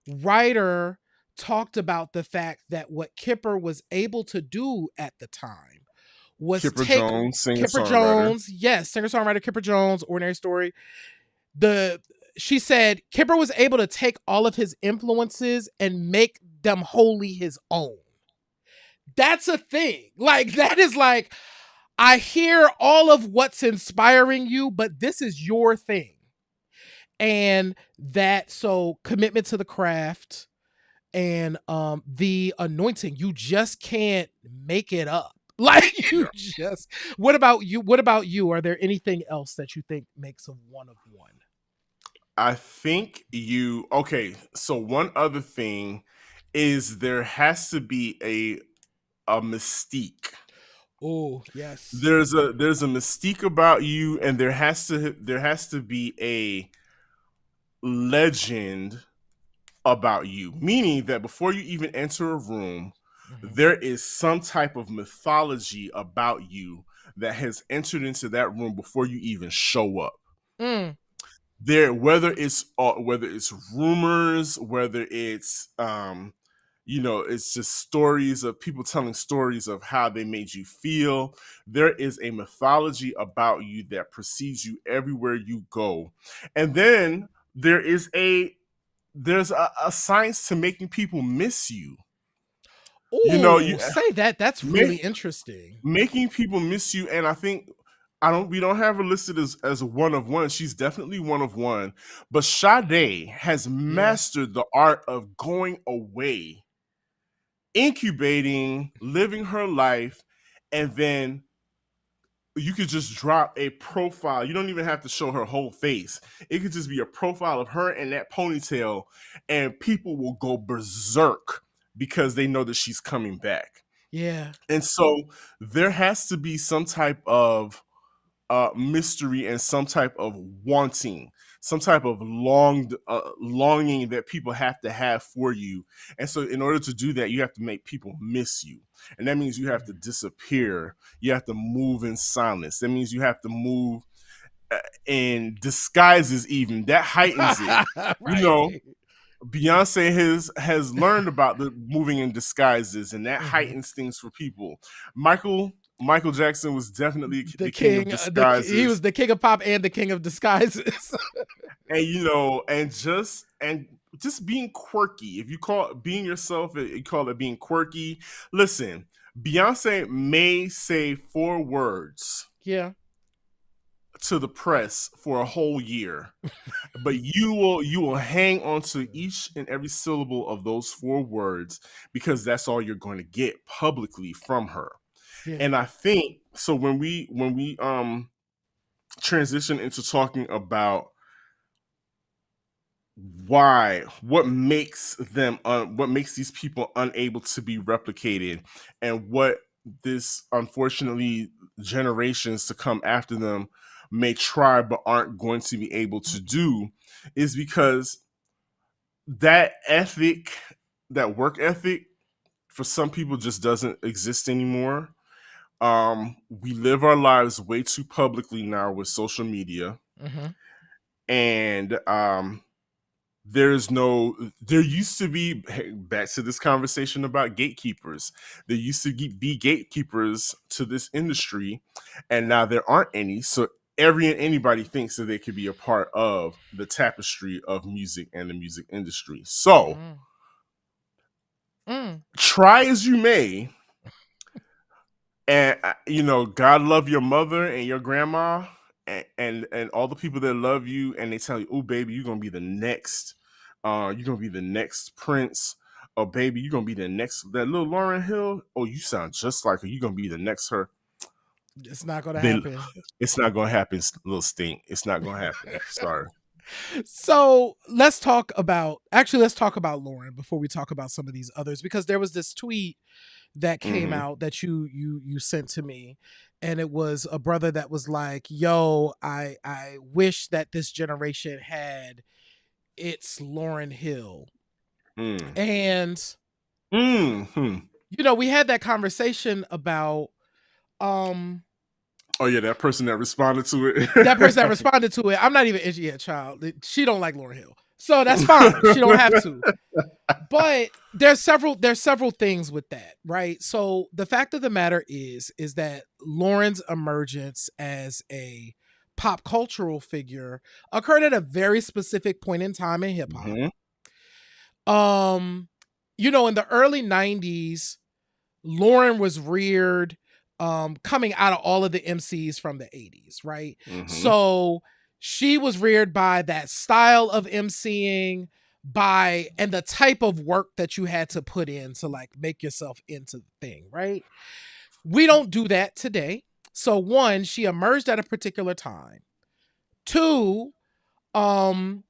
writer talked about the fact that what Kipper was able to do at the time was Kipper take Jones, Kipper Jones, yes, singer-songwriter Kipper Jones, Ordinary Story. She said Kipper was able to take all of his influences and make them wholly his own. That's a thing. Like, that is like, I hear all of what's inspiring you, but this is your thing. And that, so commitment to the craft and the anointing, you just can't make it up. Like Yeah. you just. What about you? What about you? Are there anything else that you think makes a one of one? I think you okay. So one other thing is there has to be a mystique. Oh yes. There's a mystique about you, and there has to be a legend about you, meaning that before you even enter a room, Hmm. there is some type of mythology about you that has entered into that room before you even show up. Mm. There, whether it's rumors, whether it's it's just stories of people telling stories of how they made you feel. There is a mythology about you that precedes you everywhere you go. And then there's a science to making people miss you. You know, Oh, you say that. That's really make interesting. making people miss you. And I think I don't we don't have her listed as a one of one. She's definitely one of one. But Sade has Yeah. mastered the art of going away, incubating, living her life, and then you could just drop a profile. You don't even have to show her whole face. It could just be a profile of her and that ponytail, and people will go berserk because they know that she's coming back. Yeah. And so there has to be some type of mystery and some type of wanting, some type of longing that people have to have for you. And so, in order to do that, you have to make people miss you, and that means you have to disappear. You have to move in silence. That means you have to move in disguises. Even that heightens it. You Right. know, Beyonce has learned about the moving in disguises, and that Hmm. heightens things for people. Michael Jackson was definitely The the king of king, he was disguises, the king of pop and the king of disguises. and and just being quirky. If you call it being yourself, you call it being quirky. Listen, Beyonce may say 4 words Yeah. to the press for a whole year, but you will hang on to each and every syllable of those 4 words because that's all you're going to get publicly from her. Yeah. And I think so when we transition into talking about what makes these people unable to be replicated, and what this unfortunately generations to come after them may try but aren't going to be able to do, is because that ethic, that work ethic, for some people just doesn't exist anymore. We live our lives way too publicly now with social media, Hmm. and there used to be, back to this conversation about gatekeepers, there used to be gatekeepers to this industry, and now there aren't any. So every and anybody thinks that they could be a part of the tapestry of music and the music industry. So Mm. Mm. try as you may, and God love your mother and your grandma, and all the people that love you, and they tell you, oh baby, you're gonna be the next, you're gonna be the next Prince. Oh baby, you're gonna be the next, that little Lauren Hill. Oh, you sound just like her. You're gonna be the next her. It's not gonna They happen. It's not gonna happen, little stink. It's not gonna happen. Sorry. So let's talk about Lauren before we talk about some of these others, because there was this tweet that came Mm-hmm. out that you sent to me, and it was a brother that was like, yo, I wish that this generation had its Lauren Hill. Mm. And Mm-hmm. we had that conversation about um Oh yeah, that person that responded to that person that it. responded to it. I'm not even itchy yet, child. She don't like Lauren Hill, so that's fine. She don't have to. But there's several things with that, right? So the fact of the matter is that Lauren's emergence as a pop cultural figure occurred at a very specific point in time in hip hop. Mm-hmm. Um, in the early '90s, Lauren was reared coming out of all of the MCs from the '80s, right? Mm-hmm. So she was reared by that style of MCing, by and the type of work that you had to put in to like make yourself into the thing, right? We don't do that today. So one, she emerged at a particular time. Two, um,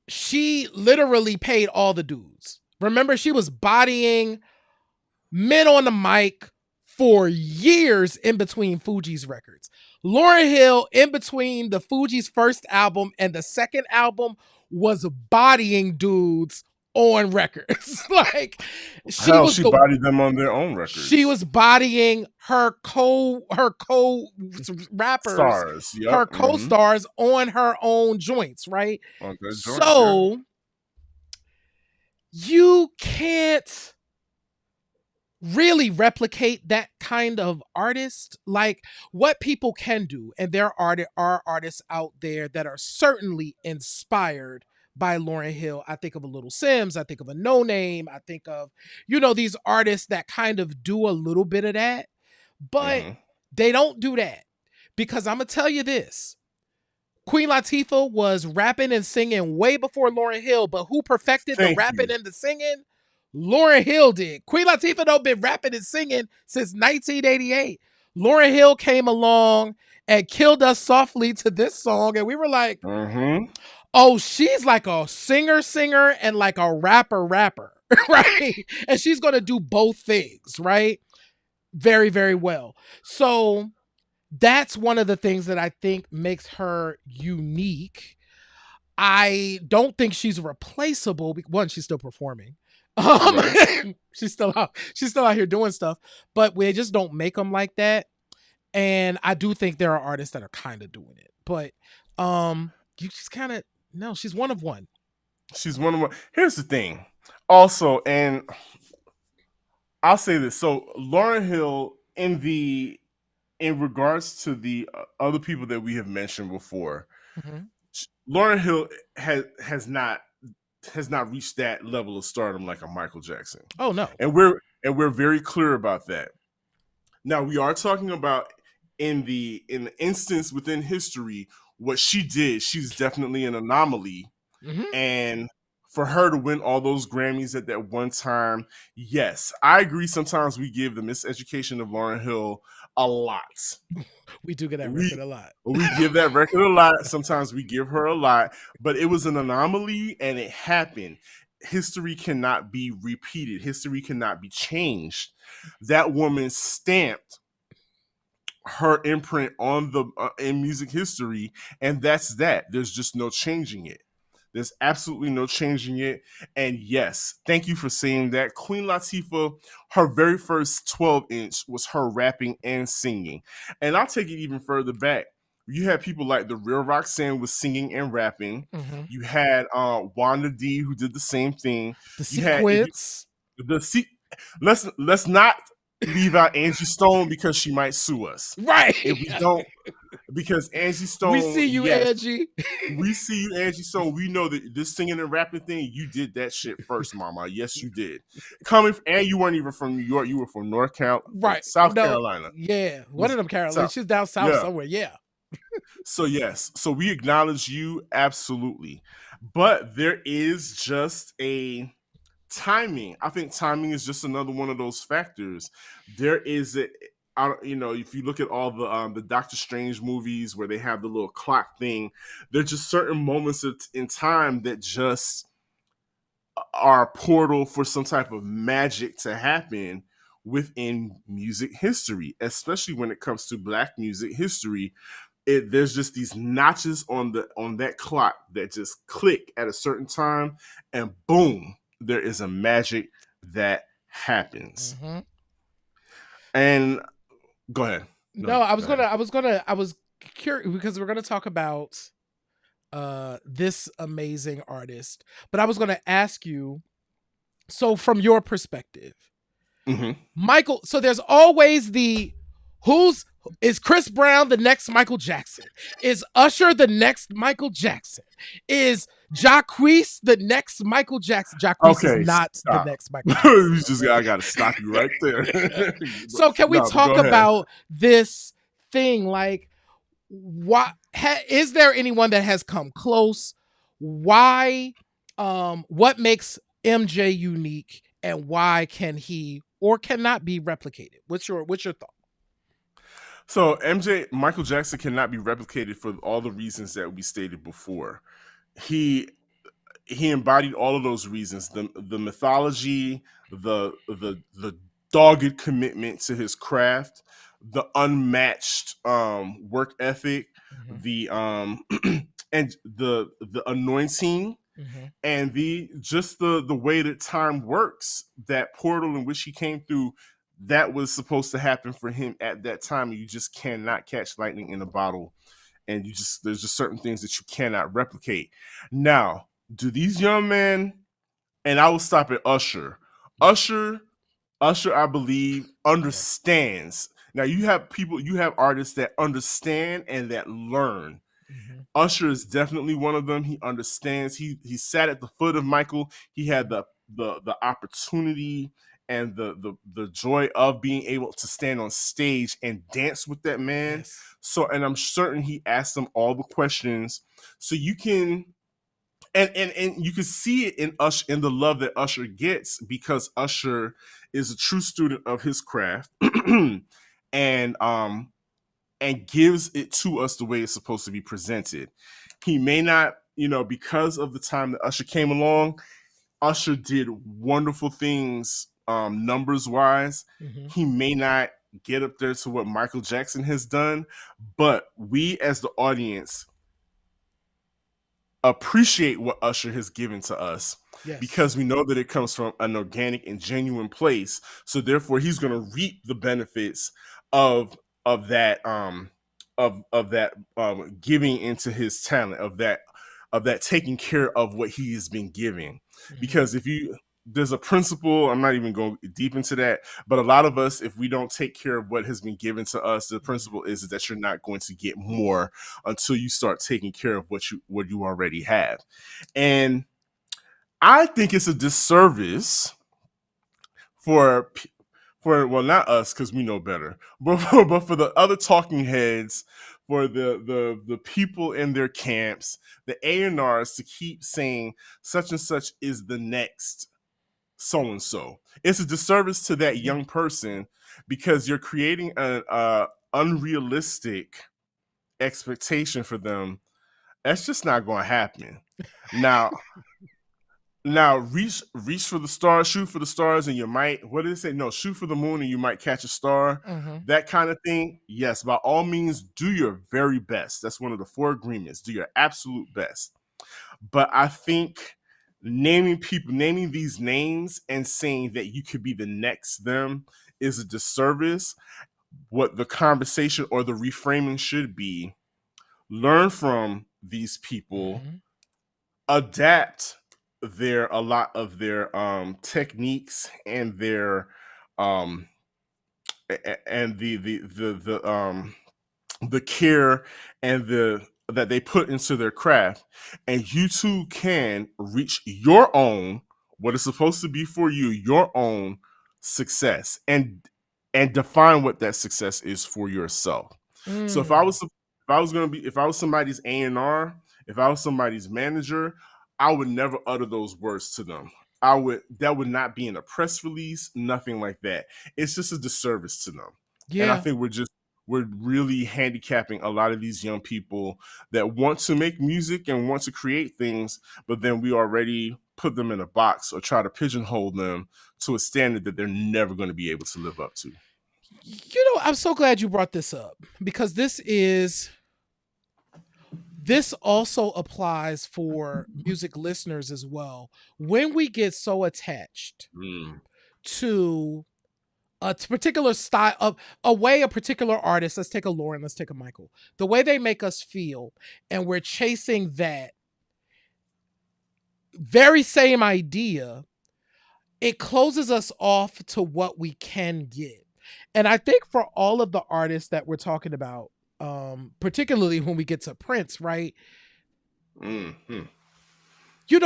she literally paid all the dues. Remember, she was bodying men on the mic for years in between Fuji's records. Lauryn Hill, in between the Fuji's first album and the second album, was bodying dudes on records. Like she Hell, was she the bodied them on their own she records. was bodying her co rappers, Stars. her Yep. co-stars on her own joints, right? On their joints, yeah. So you can't really replicate that kind of artist. Like what people can do, and there are artists out there that are certainly inspired by Lauryn Hill. I think of a Little Sims, I think of a No Name, I think of, these artists that kind of do a little bit of that, but hmm they don't do that. Because I'm gonna tell you this, Queen Latifah was rapping and singing way before Lauryn Hill, but who perfected the Thank rapping you. and the singing? Lauryn Hill did. Queen Latifah don't been rapping and singing since 1988. Lauryn Hill came along and killed us softly to this song, and we were like, hmm oh, she's like a singer and like a rapper, right? And she's gonna do both things, right? Very, very well. So that's one of the things that I think makes her unique. I don't think she's replaceable. One, she's still performing. Right. She's still out here doing stuff, but we just don't make them like that. And I do think there are artists that are kind of doing it, but you just kind of no. She's one of one. She's one of my. Here's the thing. Also, and I'll say this. So Lauryn Hill, in regards to the other people that we have mentioned before, Mm-hmm. Lauryn Hill has not reached that level of stardom like a Michael Jackson, Oh no. and we're very clear about that. Now we are talking about in the instance within history what she did. She's definitely an anomaly, Mm-hmm. and for her to win all those Grammys at that one time, yes, I agree. Sometimes we give the miseducation of Lauryn Hill a lot. We do get that record We a lot. we give that record a lot. Sometimes we give her a lot, but it was an anomaly and it happened. History cannot be repeated. History cannot be changed. That woman stamped her imprint on the in music history, and that's that. There's just no changing it. There's absolutely no changing it. And yes, thank you for saying that. Queen Latifah, her very first 12-inch was her rapping and singing. And I'll take it even further back. You had people like the Real Roxanne was singing and rapping. Mm-hmm. You had Wanda D who did the same thing. The You had if you, sequence, the se- let's not leave out Angie Stone because she might sue us. right? If we don't, because Angie Stone, We see you, yes, Angie. we see you, Angie Stone. We know that this singing and rapping thing, you did that shit first, Mama. Yes, you did. And you weren't even from New York. You were from Right. South No. Carolina. Yeah. One of them Carolina. South. She's down south Yeah. somewhere. Yeah. So yes, so we acknowledge you absolutely, but there is just a timing. I think timing is just another one of those factors. There is a, if you look at all the Doctor Strange movies where they have the little clock thing, there's just certain moments in time that just are a portal for some type of magic to happen within music history, especially when it comes to Black music history. There's just these notches on that clock that just click at a certain time, and boom, there is a magic that happens. Mm-hmm. And go ahead. No, I was curious because we're gonna talk about this amazing artist, but I was gonna ask you. So, from your perspective, Mm-hmm. Michael. So there's always is Chris Brown the next Michael Jackson? Is Usher the next Michael Jackson? Is Jacquees the next Michael Jackson? Jacquees is not stop. the next Michael Jackson. I gotta stop you right there. So can we No, talk go ahead. about this thing? Like, is there anyone that has come close? Why? What makes MJ unique, and why can he or cannot be replicated? What's your thought? So Michael Jackson cannot be replicated for all the reasons that we stated before. He he embodied all of those reasons: the mythology, the dogged commitment to his craft, the unmatched work ethic, Mm-hmm. the and the anointing, Mm-hmm. and the just the way that time works. That portal in which he came through, that was supposed to happen for him at that time. You just cannot catch lightning in a bottle, and there's just certain things that you cannot replicate. Now, do these young men, and I will stop at Usher. Usher, Usher, I believe, Yes. understands. Now you have artists that understand and that learn. Mm-hmm. Usher is definitely one of them. He understands. He sat at the foot of Michael. He had the opportunity and the joy of being able to stand on stage and dance with that man. Yes. So, and I'm certain he asked them all the questions. So you can, and you can see it in Usher, in the love that Usher gets, because Usher is a true student of his craft, and and gives it to us the way it's supposed to be presented. He may not, because of the time that Usher came along, Usher did wonderful things numbers wise. Mm-hmm. He may not get up there to what Michael Jackson has done, but we as the audience appreciate what Usher has given to us Yes. because we know that it comes from an organic and genuine place. So therefore, he's going to reap the benefits of of that of that giving into his talent, of that taking care of what he has been giving. Mm-hmm. Because if you there's a principle, I'm not even going deep into that, but a lot of us, if we don't take care of what has been given to us, the Mm-hmm. principle is that you're not going to get more until you start taking care of what you already have. And I think it's a disservice for well, not us because we know better, but for the other talking heads, for the people in their camps, the A&Rs, to keep saying such and such is the next so and so. It's a disservice to that Yeah. young person because you're creating an unrealistic expectation for them. That's just not going to happen. Now, reach for the stars, shoot for the stars, and you might, what did it say? No, shoot for the moon and you might catch a star. Mm-hmm. That kind of thing. Yes, by all means, do your very best. That's one of the 4 agreements. Do your absolute best. But I think naming these names and saying that you could be the next them is a disservice. What the conversation or the reframing should be: learn from these people, Mm-hmm. adapt a lot of their techniques and their um and the care and the that they put into their craft, and you too can reach your own, what is supposed to be for you, your own success, and define what that success is for yourself. So Mm. if I was somebody's A&R, if I was somebody's manager, I would never utter those words to them. I would That would not be in a press release, nothing like that. It's just a disservice to them. And I Yeah. think we're really handicapping a lot of these young people that want to make music and want to create things, but then we already put them in a box or try to pigeonhole them to a standard that they're never going to be able to live up to. I'm so glad you brought this up because this also applies for music listeners as well. When we get so attached Mm. to a particular style of a way a particular artist, let's take a Lauren, let's take a Michael, the way they make us feel, and we're chasing that very same idea, it closes us off to what we can get. And I think for all of the artists that we're talking about, particularly when we get to Prince, right? Mm-hmm.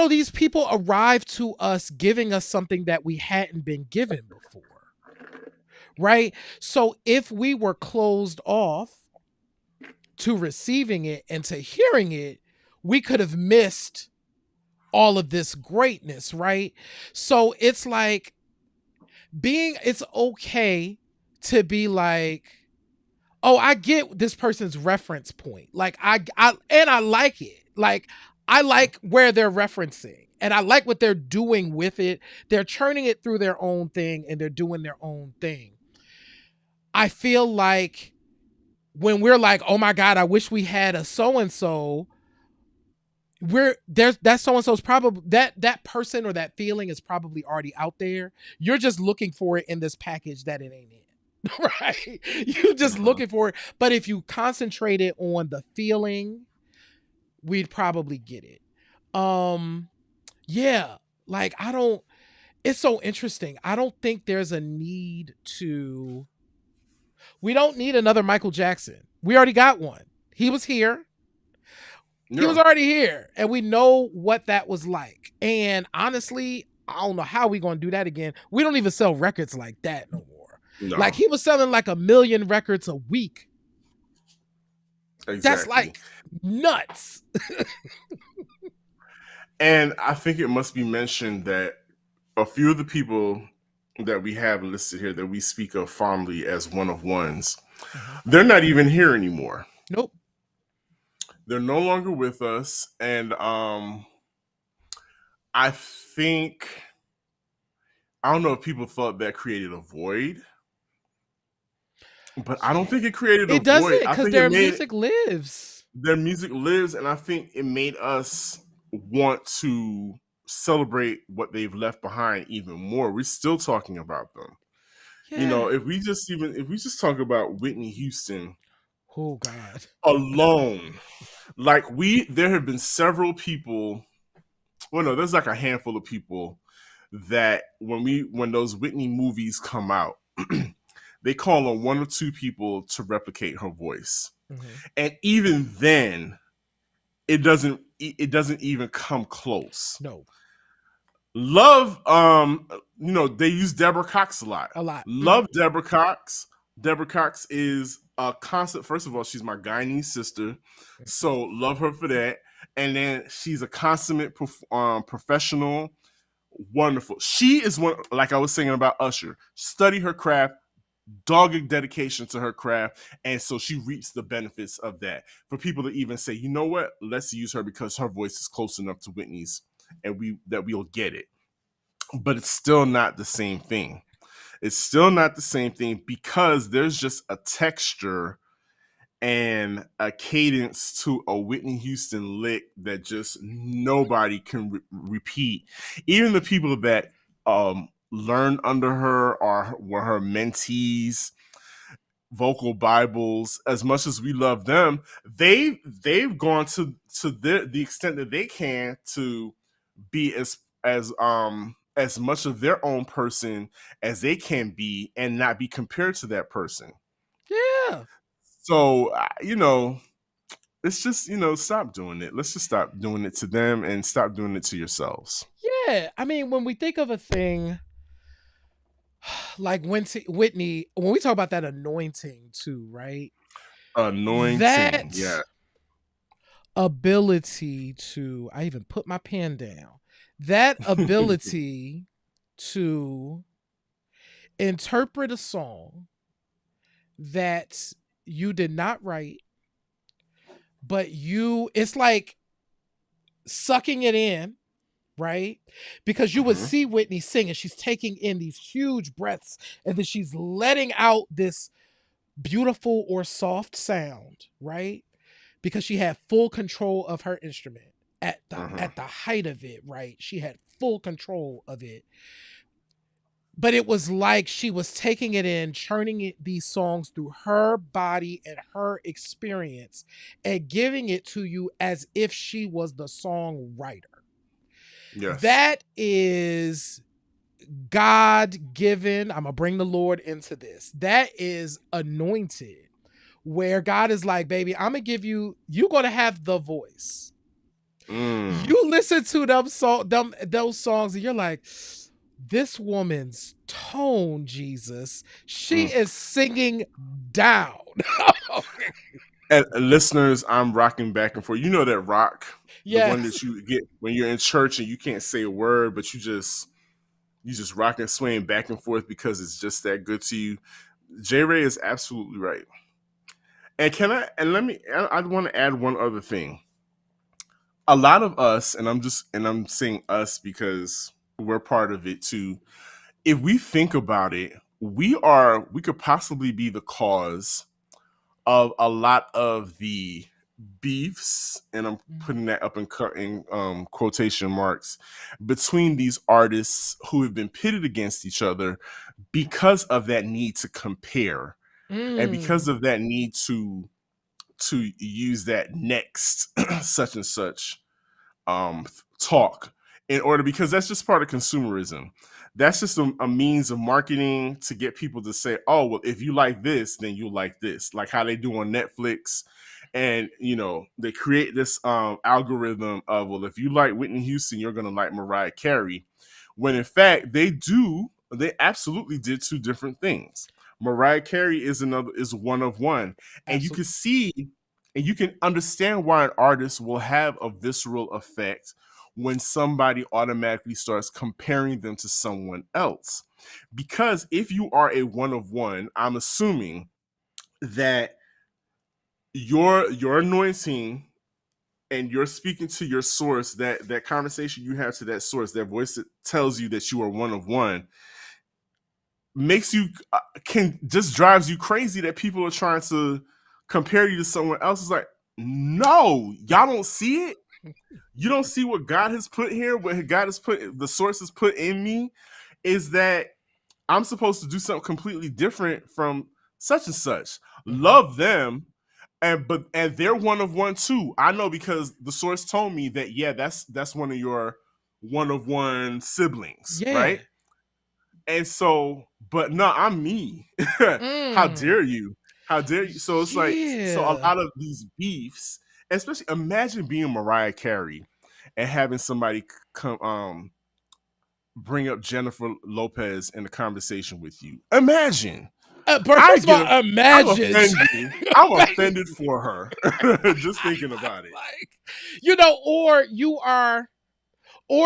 These people arrive to us giving us something that we hadn't been given before, right? So if we were closed off to receiving it and to hearing it, we could have missed all of this greatness, right? So it's like it's okay to be like, oh, I get this person's reference point. Like I like it. Like I like where they're referencing and I like what they're doing with it. They're churning it through their own thing and they're doing their own thing. I feel like when we're like, "Oh my god, I wish we had a so and so," we're there's that so and so's probably that person or that feeling is probably already out there. You're just looking for it in this package that it ain't in. Right? You're just Mhm. looking for it. But if you concentrated on the feeling, we'd probably get it. Um yeah, like I don't it's so interesting. I don't think there's a need to we don't need another Michael Jackson. We already got one. He was here. He was Yeah. already here and we know what that was like. And honestly, I don't know how we going to do that again. We don't even sell records like that no more. Like No. he was selling like 1,000,000 records a week. That's Exactly. like nuts. And I think it must be mentioned that a few of the people that we have listed here that we speak of fondly as one of ones, Mhm. they're not even here anymore. Nope. They're no longer with us. And I think I don't know if people thought that created a void, but I don't think it created a It void. doesn't I because think it their made music lives. their music lives, and I think it made us want to celebrate what they've left behind even more. We're still talking about them. You know, Yeah. if we just talk about Whitney Houston Oh God. alone, like there have been several people. Well, no, there's like a handful of people that when those Whitney movies come out, they call on one or two people to replicate her voice, Mhm. and even then, it doesn't even come close. No, Love, they use Deborah Cox a lot. a lot. Mhm. Love Deborah Cox. Deborah Cox is a constant. First of all, she's my Guyanese sister, so love her for that. And then she's a consummate professional. Wonderful. She is one, like I was saying about Usher. Study her craft, dogged dedication to her craft, and so she reaps the benefits of that. For people to even say, you know what, let's use her because her voice is close enough to Whitney's, and we'll get it. But it's still not the same thing. It's still not the same thing because there's just a texture and a cadence to a Whitney Houston lick that just nobody can repeat. Even the people that learned under her or were her mentees, vocal Bibles, as much as we love them, they've gone to the extent that they can to be as much of their own person as they can be and not be compared to that person. Yeah. So it's just stop doing it. Let's just stop doing it to them and stop doing it to yourselves. Yeah. I mean, when we think of a thing like Whitney, when we talk about that anointing too, right? Anointing, yeah. That ability to, I even put my pen down, that ability to interpret a song that you did not write, but it's like sucking it in, right? Because you would Mhm. see Whitney sing and she's taking in these huge breaths and then she's letting out this beautiful or soft sound, right? Because she had full control of her instrument Mhm. at the height of it, right? She had full control of it. But it was like she was taking it in, churning these songs through her body and her experience and giving it to you as if she was the songwriter. Yes. That is God given. I'm going to bring the Lord into this. That is anointed, where God is like, baby, I'm going to give you're going to have the voice. Mm. You listen to those songs and you're like, this woman's tone, Jesus, she Mm. is singing down. And listeners, I'm rocking back and forth. You know that rock, the one Yes. that you get when you're in church and you can't say a word, but you just rock and swaying back and forth because it's just that good to you. J. Ray is absolutely right. And can I and let me I want to add one other thing. A lot of us, and I'm saying us because we're part of it too. If we think about it, we could possibly be the cause of a lot of the beefs, and I'm putting that up in quotation marks, between these artists who have been pitted against each other because of that need to compare, and because Mm. of that need to use that next such and such talk in order, because that's just part of consumerism. That's just a means of marketing to get people to say, oh, well, if you like this, then you'll like this, like how they do on Netflix. And they create this algorithm of, well, if you like Whitney Houston, you're going to like Mariah Carey, when in fact they absolutely did two different things. Mariah Carey is one of one, and you can Absolutely. see and you can understand why an artist will have a visceral effect when somebody automatically starts comparing them to someone else. Because if you are a one of one, I'm assuming that your anointing and you're speaking to your source, that conversation you have to that source, that voice that tells you that you are one of one, makes you can just drives you crazy that people are trying to compare you to someone else. It's like, no, y'all don't see it. You don't see what God has put here. What God has put, the source has put in me, is that I'm supposed to do something completely different from such and such. Mm-hmm. Love them, and they're one of one too. I know because the source told me that, yeah, that's one of your one of one siblings, Yeah. right? And so, but no, I'm me. How Mm. dare you? How dare you? So it's like, so a Yeah. lot of these beefs, especially imagine being Mariah Carey and having somebody come bring up Jennifer Lopez in the conversation with you. Imagine. But I first of get all, a, I'm imagine. offended. I'm Baby. offended for her. Just thinking about it. Like, or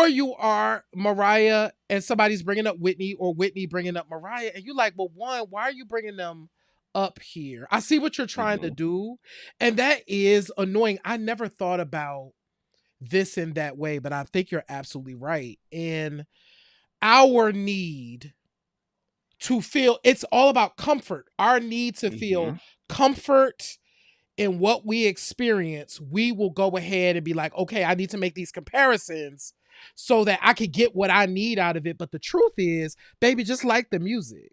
you are Mariah and somebody's bringing up Whitney, or Whitney bringing up Mariah, and you like, well, one, why are you bringing them up here? I see what you're trying to Mm-hmm. do, and that is annoying. I never thought about this in that way, but I think you're absolutely right. And our need to feel, it's all about comfort. Our need to Mm-hmm. feel comfort in what we experience, we will go ahead and be like, okay, I need to make these comparisons so that I could get what I need out of it. But the truth is, baby, just like the music.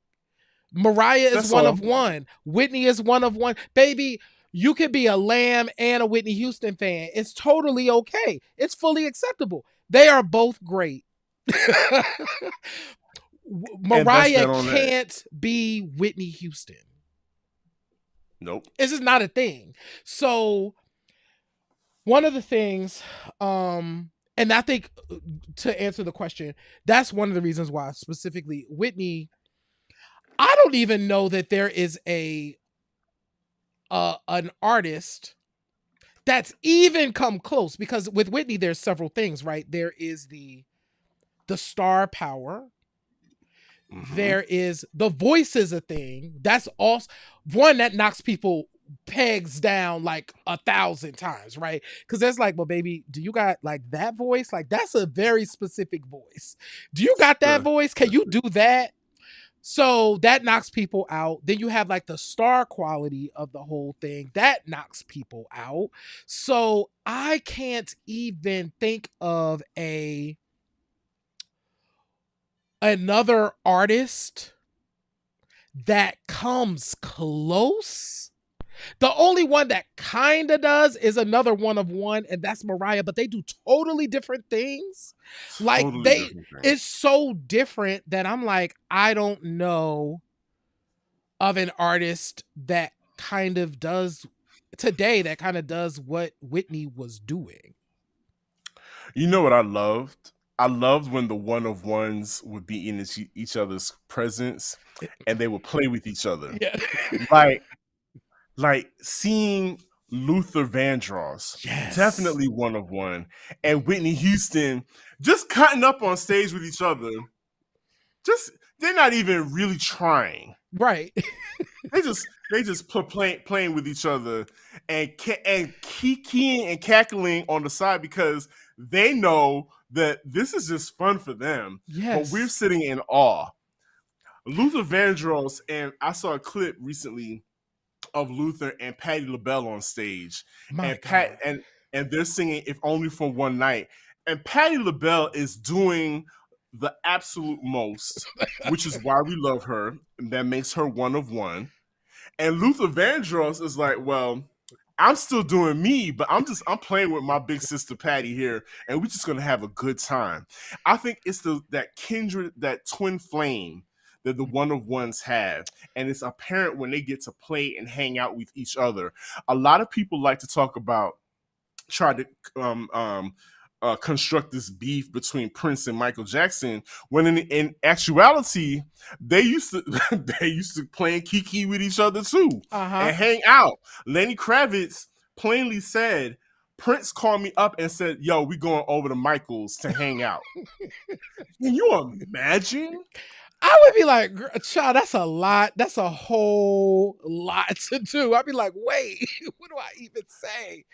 Mariah is That's one all. of one. Whitney is one of one. Baby, you could be a Lamb and a Whitney Houston fan. It's totally okay. It's fully acceptable. They are both great. And that's Mariah that on that. can't be Whitney Houston. Nope. It's just not a thing. So one of the things, and I think to answer the question, that's one of the reasons why specifically Whitney, I don't even know that there is an artist that's even come close, because with Whitney there's several things, right? There is the star power. Mm-hmm. There is the voice is a thing. That's also one that knocks people pegs down like 1,000 times, right? Because there's like, well, baby, do you got like that voice? Like that's a very specific voice. Do you got that Sure. voice? Can you do that? So that knocks people out. Then you have like the star quality of the whole thing that knocks people out. So I can't even think of another artist that comes close. The only one that kind of does is another one of one, and that's Mariah, but they do totally different things. Like Totally different it's things. so different that I'm like, I don't know of an artist that kind of does today, that kind of does what Whitney was doing. You know what I loved? I loved when the one of ones would be in each other's presence and they would play with each other. Yeah. Like seeing Luther Vandross, Yes. definitely one of one, and Whitney Houston just cutting up on stage with each other. just they're not even really trying. Right. They just playing with each other and kikiing and cackling on the side because they know that this is just fun for them. But we're Yes. sitting in awe. Luther Vandross, and I saw a clip recently of Luther and Patti LaBelle on stage, My and God. and they're singing "If Only for One Night," and Patti LaBelle is doing the absolute most, which is why we love her, and that makes her one of one. And Luther Vandross is like, well, I'm still doing me, but I'm playing with my big sister Patty here, and we're just gonna have a good time. I think it's that kindred, that twin flame that the one of ones have, and it's apparent when they get to play and hang out with each other. A lot of people like to talk about try to construct this beef between Prince and Michael Jackson, when in actuality they used to they used to play and kiki with each other too Uh-huh. and hang out. Lenny Kravitz plainly said, Prince called me up and said, "Yo, we going over to Michael's to hang out." Can you imagine? I would be like, child, that's a lot. That's a whole lot to do. I'd be like, wait, what do I even say?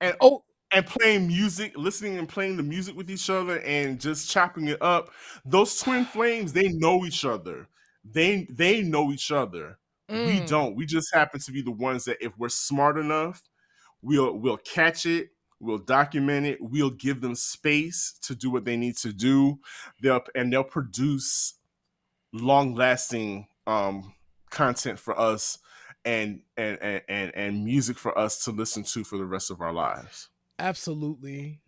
And Oh, and playing music, listening and playing the music with each other and just chopping it up. Those twin flames, they know each other. They know each other. We mm, don't. We just happen to be the ones that if we're smart enough, we'll catch it, we'll document it, we'll give them space to do what they need to do. They'll produce long lasting content for us and music for us to listen to for the rest of our lives. absolutely.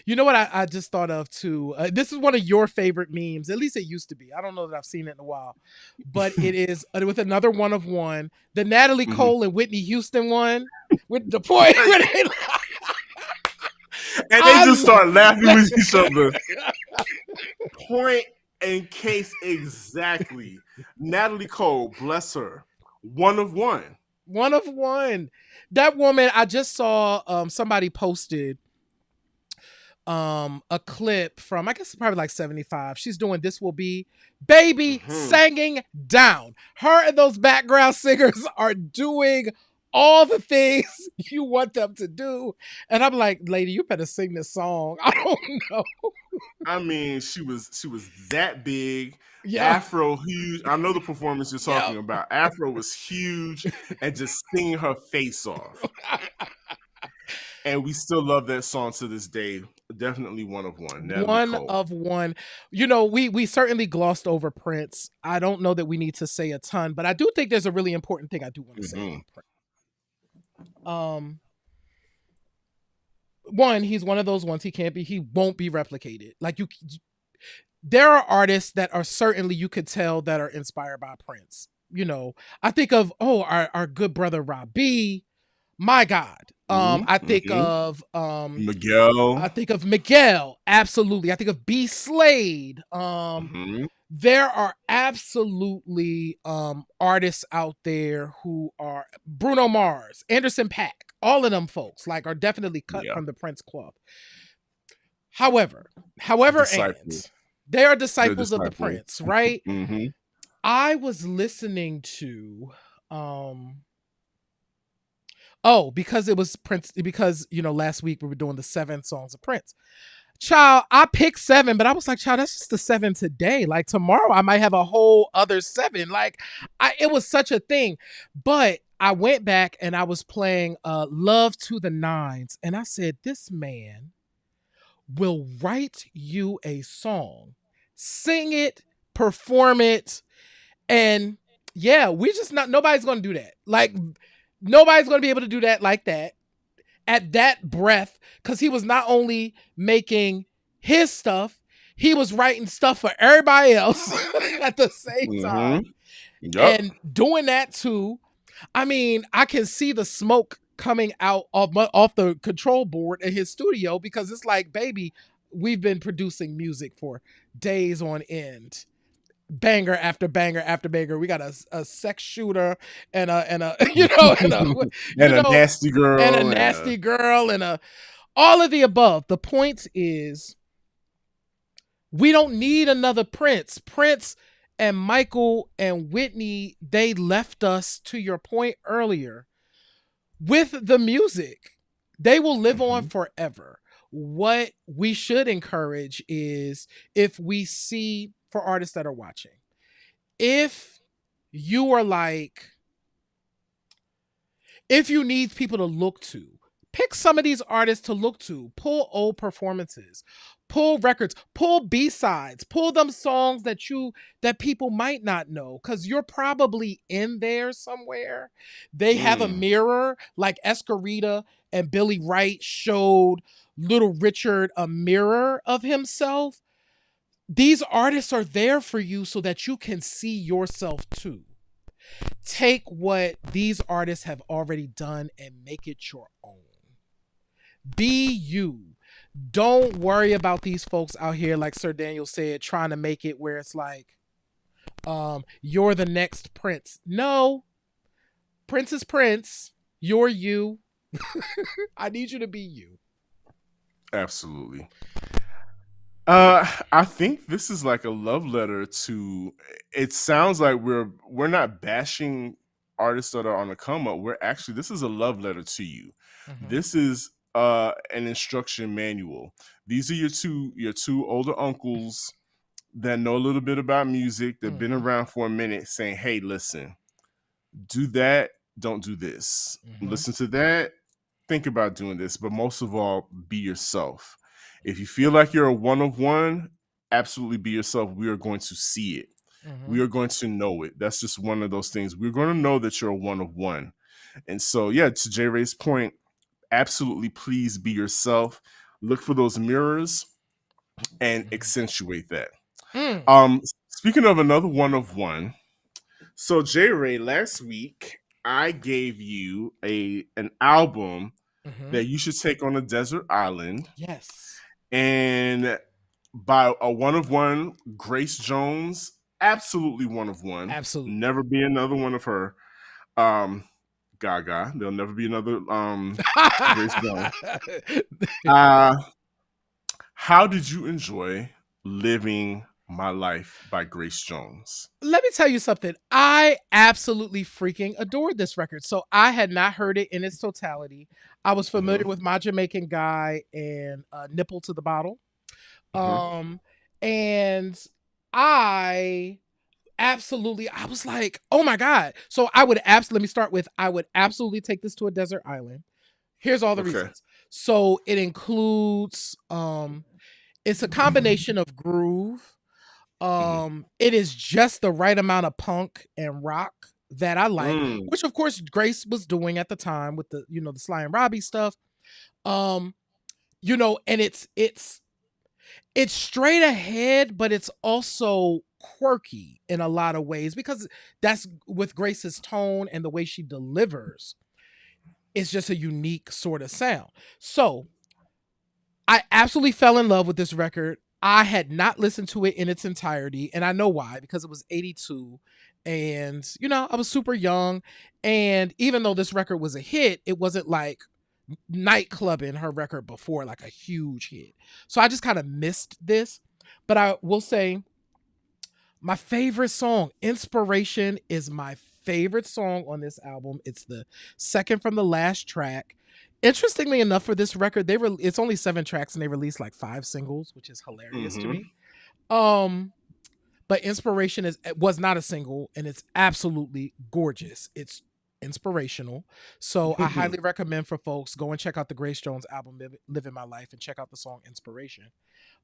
You know what I just thought of too? This is one of your favorite memes. At least it used to be. I don't know that I've seen it in a while, but it is with another one of one, the Natalie Mhm. Cole and Whitney Houston one with the point where they. And they just I, start laughing with each other. Point and case exactly. Natalie Cole, bless her, one of one. one of one. That woman, I just saw somebody posted a clip from, I guess probably like 75. She's doing This Will Be Baby Mm-hmm. singing down. Her and those background singers are doing all the things you want them to do. And I'm like, lady, you better sing this song. I don't know. I mean, she was that big, Yeah. Afro huge. I know the performance you're Yeah. talking about. Afro was huge and just singing her face off. And we still love that song to this day. Definitely one of one. Natalie One Cole. of one. You know, we certainly glossed over Prince. I don't know that we need to say a ton, but I do think there's a really important thing I do want to say Mm-hmm. about Prince. One, he's one of those ones he won't be replicated. Like there are artists that are certainly, you could tell, that are inspired by Prince. You know, I think of, our good brother Rob B. My God. Mm-hmm. I think Mm-hmm. of Miguel. I think of Miguel, absolutely. I think of B Slade. Mm-hmm. There are absolutely artists out there who are Bruno Mars, Anderson Paak, all of them folks like are definitely cut Yeah. from the Prince Club. However, Disciple. and they are The disciples of the disciple. Prince, right? Mm-hmm. I was listening to because it was Prince, because last week we were doing the 7 songs of Prince. Child, I picked 7, but I was like, child, that's just the 7 today. Like tomorrow I might have a whole other 7. Like it was such a thing. But I went back and I was playing Love to the Nines, and I said, this man will write you a song, sing it, perform it, and yeah, we just not nobody's gonna do that. Like nobody's gonna be able to do that like that at that breath, because he was not only making his stuff, he was writing stuff for everybody else at the same Mm-hmm. time Yep. and doing that too. I mean, I can see the smoke coming out off the control board in his studio, because it's like, baby, we've been producing music for days on end, banger after banger after banger. We got a sex shooter and a And a know nasty and a girl and nasty girl and a all of the above. The point is, We don't need another Prince. Prince and Michael and Whitney, they left us, to your point earlier, with the music. They will live on Mm-hmm. forever. What we should encourage is, if we see, for artists that are watching, if you are like, if you need people to look to, pick some of these artists to look to. Pull old performances, pull records, pull B-sides, pull them songs that people might not know, because you're probably in there somewhere. They have a Mm. mirror, like Escarita and Billy Wright showed Little Richard a mirror of himself. These artists are there for you so that you can see yourself too. Take what these artists have already done and make it your own. Be you. Don't worry about these folks out here, like Sir Daniel said, trying to make it where it's like, you're the next Prince. No, Prince is Prince. You're you. I need you to be you. Absolutely. I think this is like a love letter to. It sounds like we're not bashing artists that are on the come up. We're actually, this is a love letter to you. Mm-hmm. This is an instruction manual. These are your two older uncles that know a little bit about music. They've been Mm-hmm. around for a minute, saying, "Hey, listen, do that. Don't do this. Mm-hmm. Listen to that. Think about doing this, but most of all, be yourself. If you feel like you're a one of one, absolutely be yourself. We are going to see it. Mm-hmm. We are going to know it. That's just one of those things. We're going to know that you're a one of one. And so, yeah, to J Ray's point, absolutely please be yourself. Look for those mirrors and accentuate that. Mm-hmm. Speaking of another one of one, so J Ray, last week I gave you an album Mm-hmm. that you should take on a desert island Yes. and by a one of one, Grace Jones, absolutely one of one. Absolutely. Never be another one of her. Um, Gaga, there'll never be another Grace Jones. Uh, how did you enjoy Living My Life by Grace Jones? Let me tell you something. I absolutely freaking adored this record. So I had not heard it in its totality. I was familiar Mm-hmm, with My Jamaican Guy and Nipple to the Bottle. mm-hmm, Um, and I I was like, oh my God. So I would absolutely, let me start with, I would absolutely take this to a desert island. Here's all the okay. reasons. So it includes, it's a combination of groove. Mm-hmm. It is just the right amount of punk and rock that I like, Mm, which of course Grace was doing at the time with the, the Sly and Robbie stuff. Um, and it's straight ahead, but it's also quirky in a lot of ways, because that's with Grace's tone and the way she delivers. It's just a unique sort of sound. So I absolutely fell in love with this record. I had not listened to it in its entirety, and I know why, because it was 82. And, I was super young. And even though this record was a hit, it wasn't like nightclubbing her record before, like a huge hit. So I just kind of missed this. But I will say, my favorite song, Inspiration, is my favorite song on this album. It's the second from the last track. Interestingly enough, for this record, it's only 7 tracks and they released like 5 singles, which is hilarious to mm-hmm. me. Um, but Inspiration was not a single, and it's absolutely gorgeous. It's inspirational. So I highly recommend for folks, go and check out the Grace Jones album, Living My Life, and check out the song Inspiration.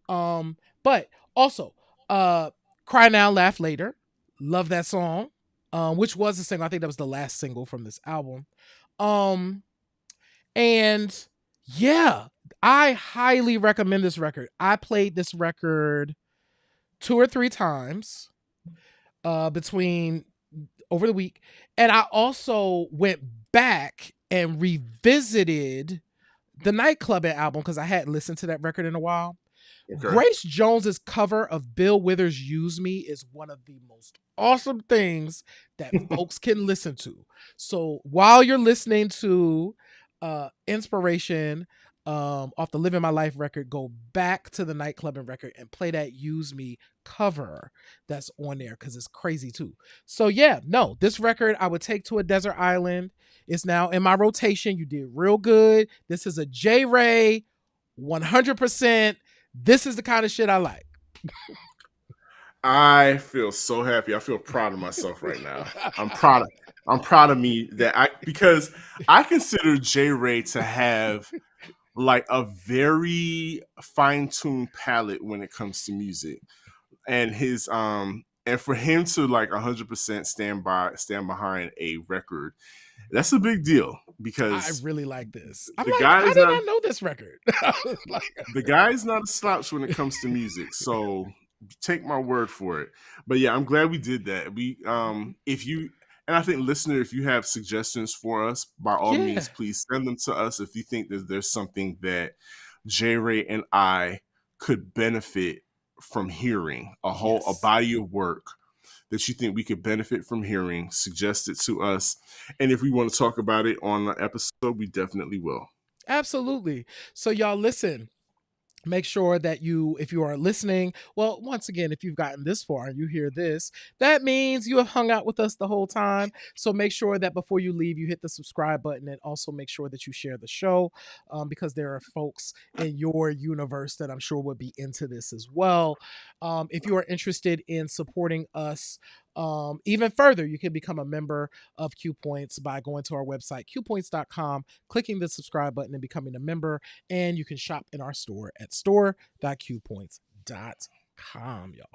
But also, uh, Cry Now, Laugh Later. Love that song. Which was a single. I think that was the last single from this album. Um, and yeah, I highly recommend this record. I played this record 2 or 3 times between over the week. And I also went back and revisited the Nightclubbing album, because I hadn't listened to that record in a while. Okay. Grace Jones's cover of Bill Withers' Use Me is one of the most awesome things that folks can listen to. So while you're listening to Inspiration, off the Living My Life record, go back to the Nightclubbing record and play that Use Me cover that's on there because it's crazy too. So yeah, no, this record I would take to a desert island. It's now in my rotation. You did real good. This is a J Ray 100%. This is the kind of shit I like. I feel so happy. I feel proud of myself right now. I'm proud of me that because I consider J Ray to have like a very fine-tuned palette when it comes to music. And for him to like 100% stand behind a record, that's a big deal I because really like this. I'm the like, guy how is did not I know this record? Like, the guy is not a slouch when it comes to music. So take my word for it. But yeah, I'm glad we did that. We if you and I think listener, if you have suggestions for us, by all yeah, means, please send them to us if you think that there's something that J Ray and I could benefit from hearing, a yes, body of work that you think we could benefit from hearing, suggest it to us. And if we want to talk about it on an episode, we definitely will. absolutely. So y'all listen, make sure that you, if you are listening, well, once again, if you've gotten this far and you hear this, that means you have hung out with us the whole time. So make sure that before you leave, you hit the subscribe button, and also make sure that you share the show, because there are folks in your universe that I'm sure would be into this as well. If you are interested in supporting us even further, you can become a member of Q Points by going to our website, qpoints.com, clicking the subscribe button and becoming a member. And you can shop in our store at store.qpoints.com, y'all.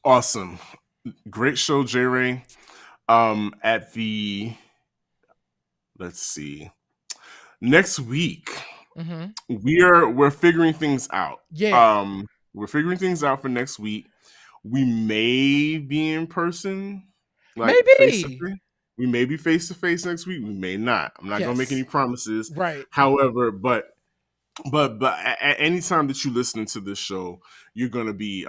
Awesome. Great show, J Ray. At the let's see. Next week, Mm-hmm. we're figuring things out. Yeah, We're figuring things out for next week. We may be in person, like face to maybe. face. We may be face to face next week. We may not. I'm not gonna make any Yes, promises. right. However, but at any time that you listening to this show, you're gonna be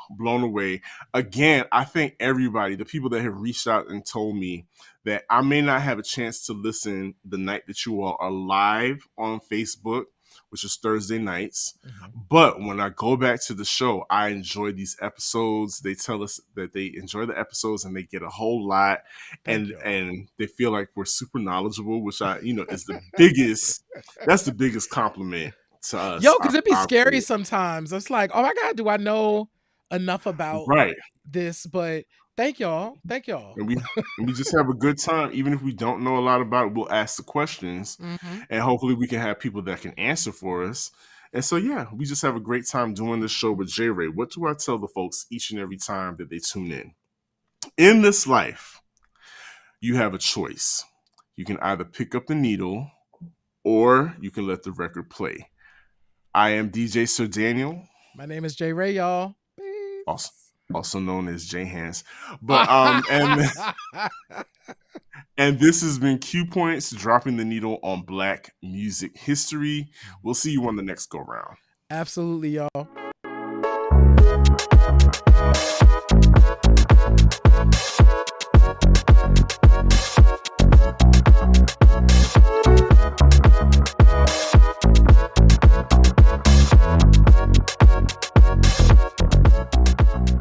blown away. Again, I thank everybody, the people that have reached out and told me that I may not have a chance to listen the night that you all are live on Facebook, which is Thursday nights. Mm-hmm. But when I go back to the show, I enjoy these episodes. They tell us that they enjoy the episodes and they get a whole lot, Thank y'all. and they feel like we're super knowledgeable, which is the biggest. That's the biggest compliment to Yo, us. because it'd be Our scary crew. sometimes. It's like, oh my God, do I know enough about Right, this? But thank y'all. Thank y'all. and we just have a good time. Even if we don't know a lot about it, we'll ask the questions, Mm-hmm. and hopefully we can have people that can answer for us. And so, yeah, we just have a great time doing this show with J Ray. What do I tell the folks each and every time that they tune in? In this life, you have a choice. You can either pick up the needle or you can let the record play. I am DJ Sir Daniel, My name is Jay Ray, y'all. also Peace. also known as J Hands. But and this has been Q Points, dropping the needle on Black music history. We'll see you on the next go round. Absolutely, y'all.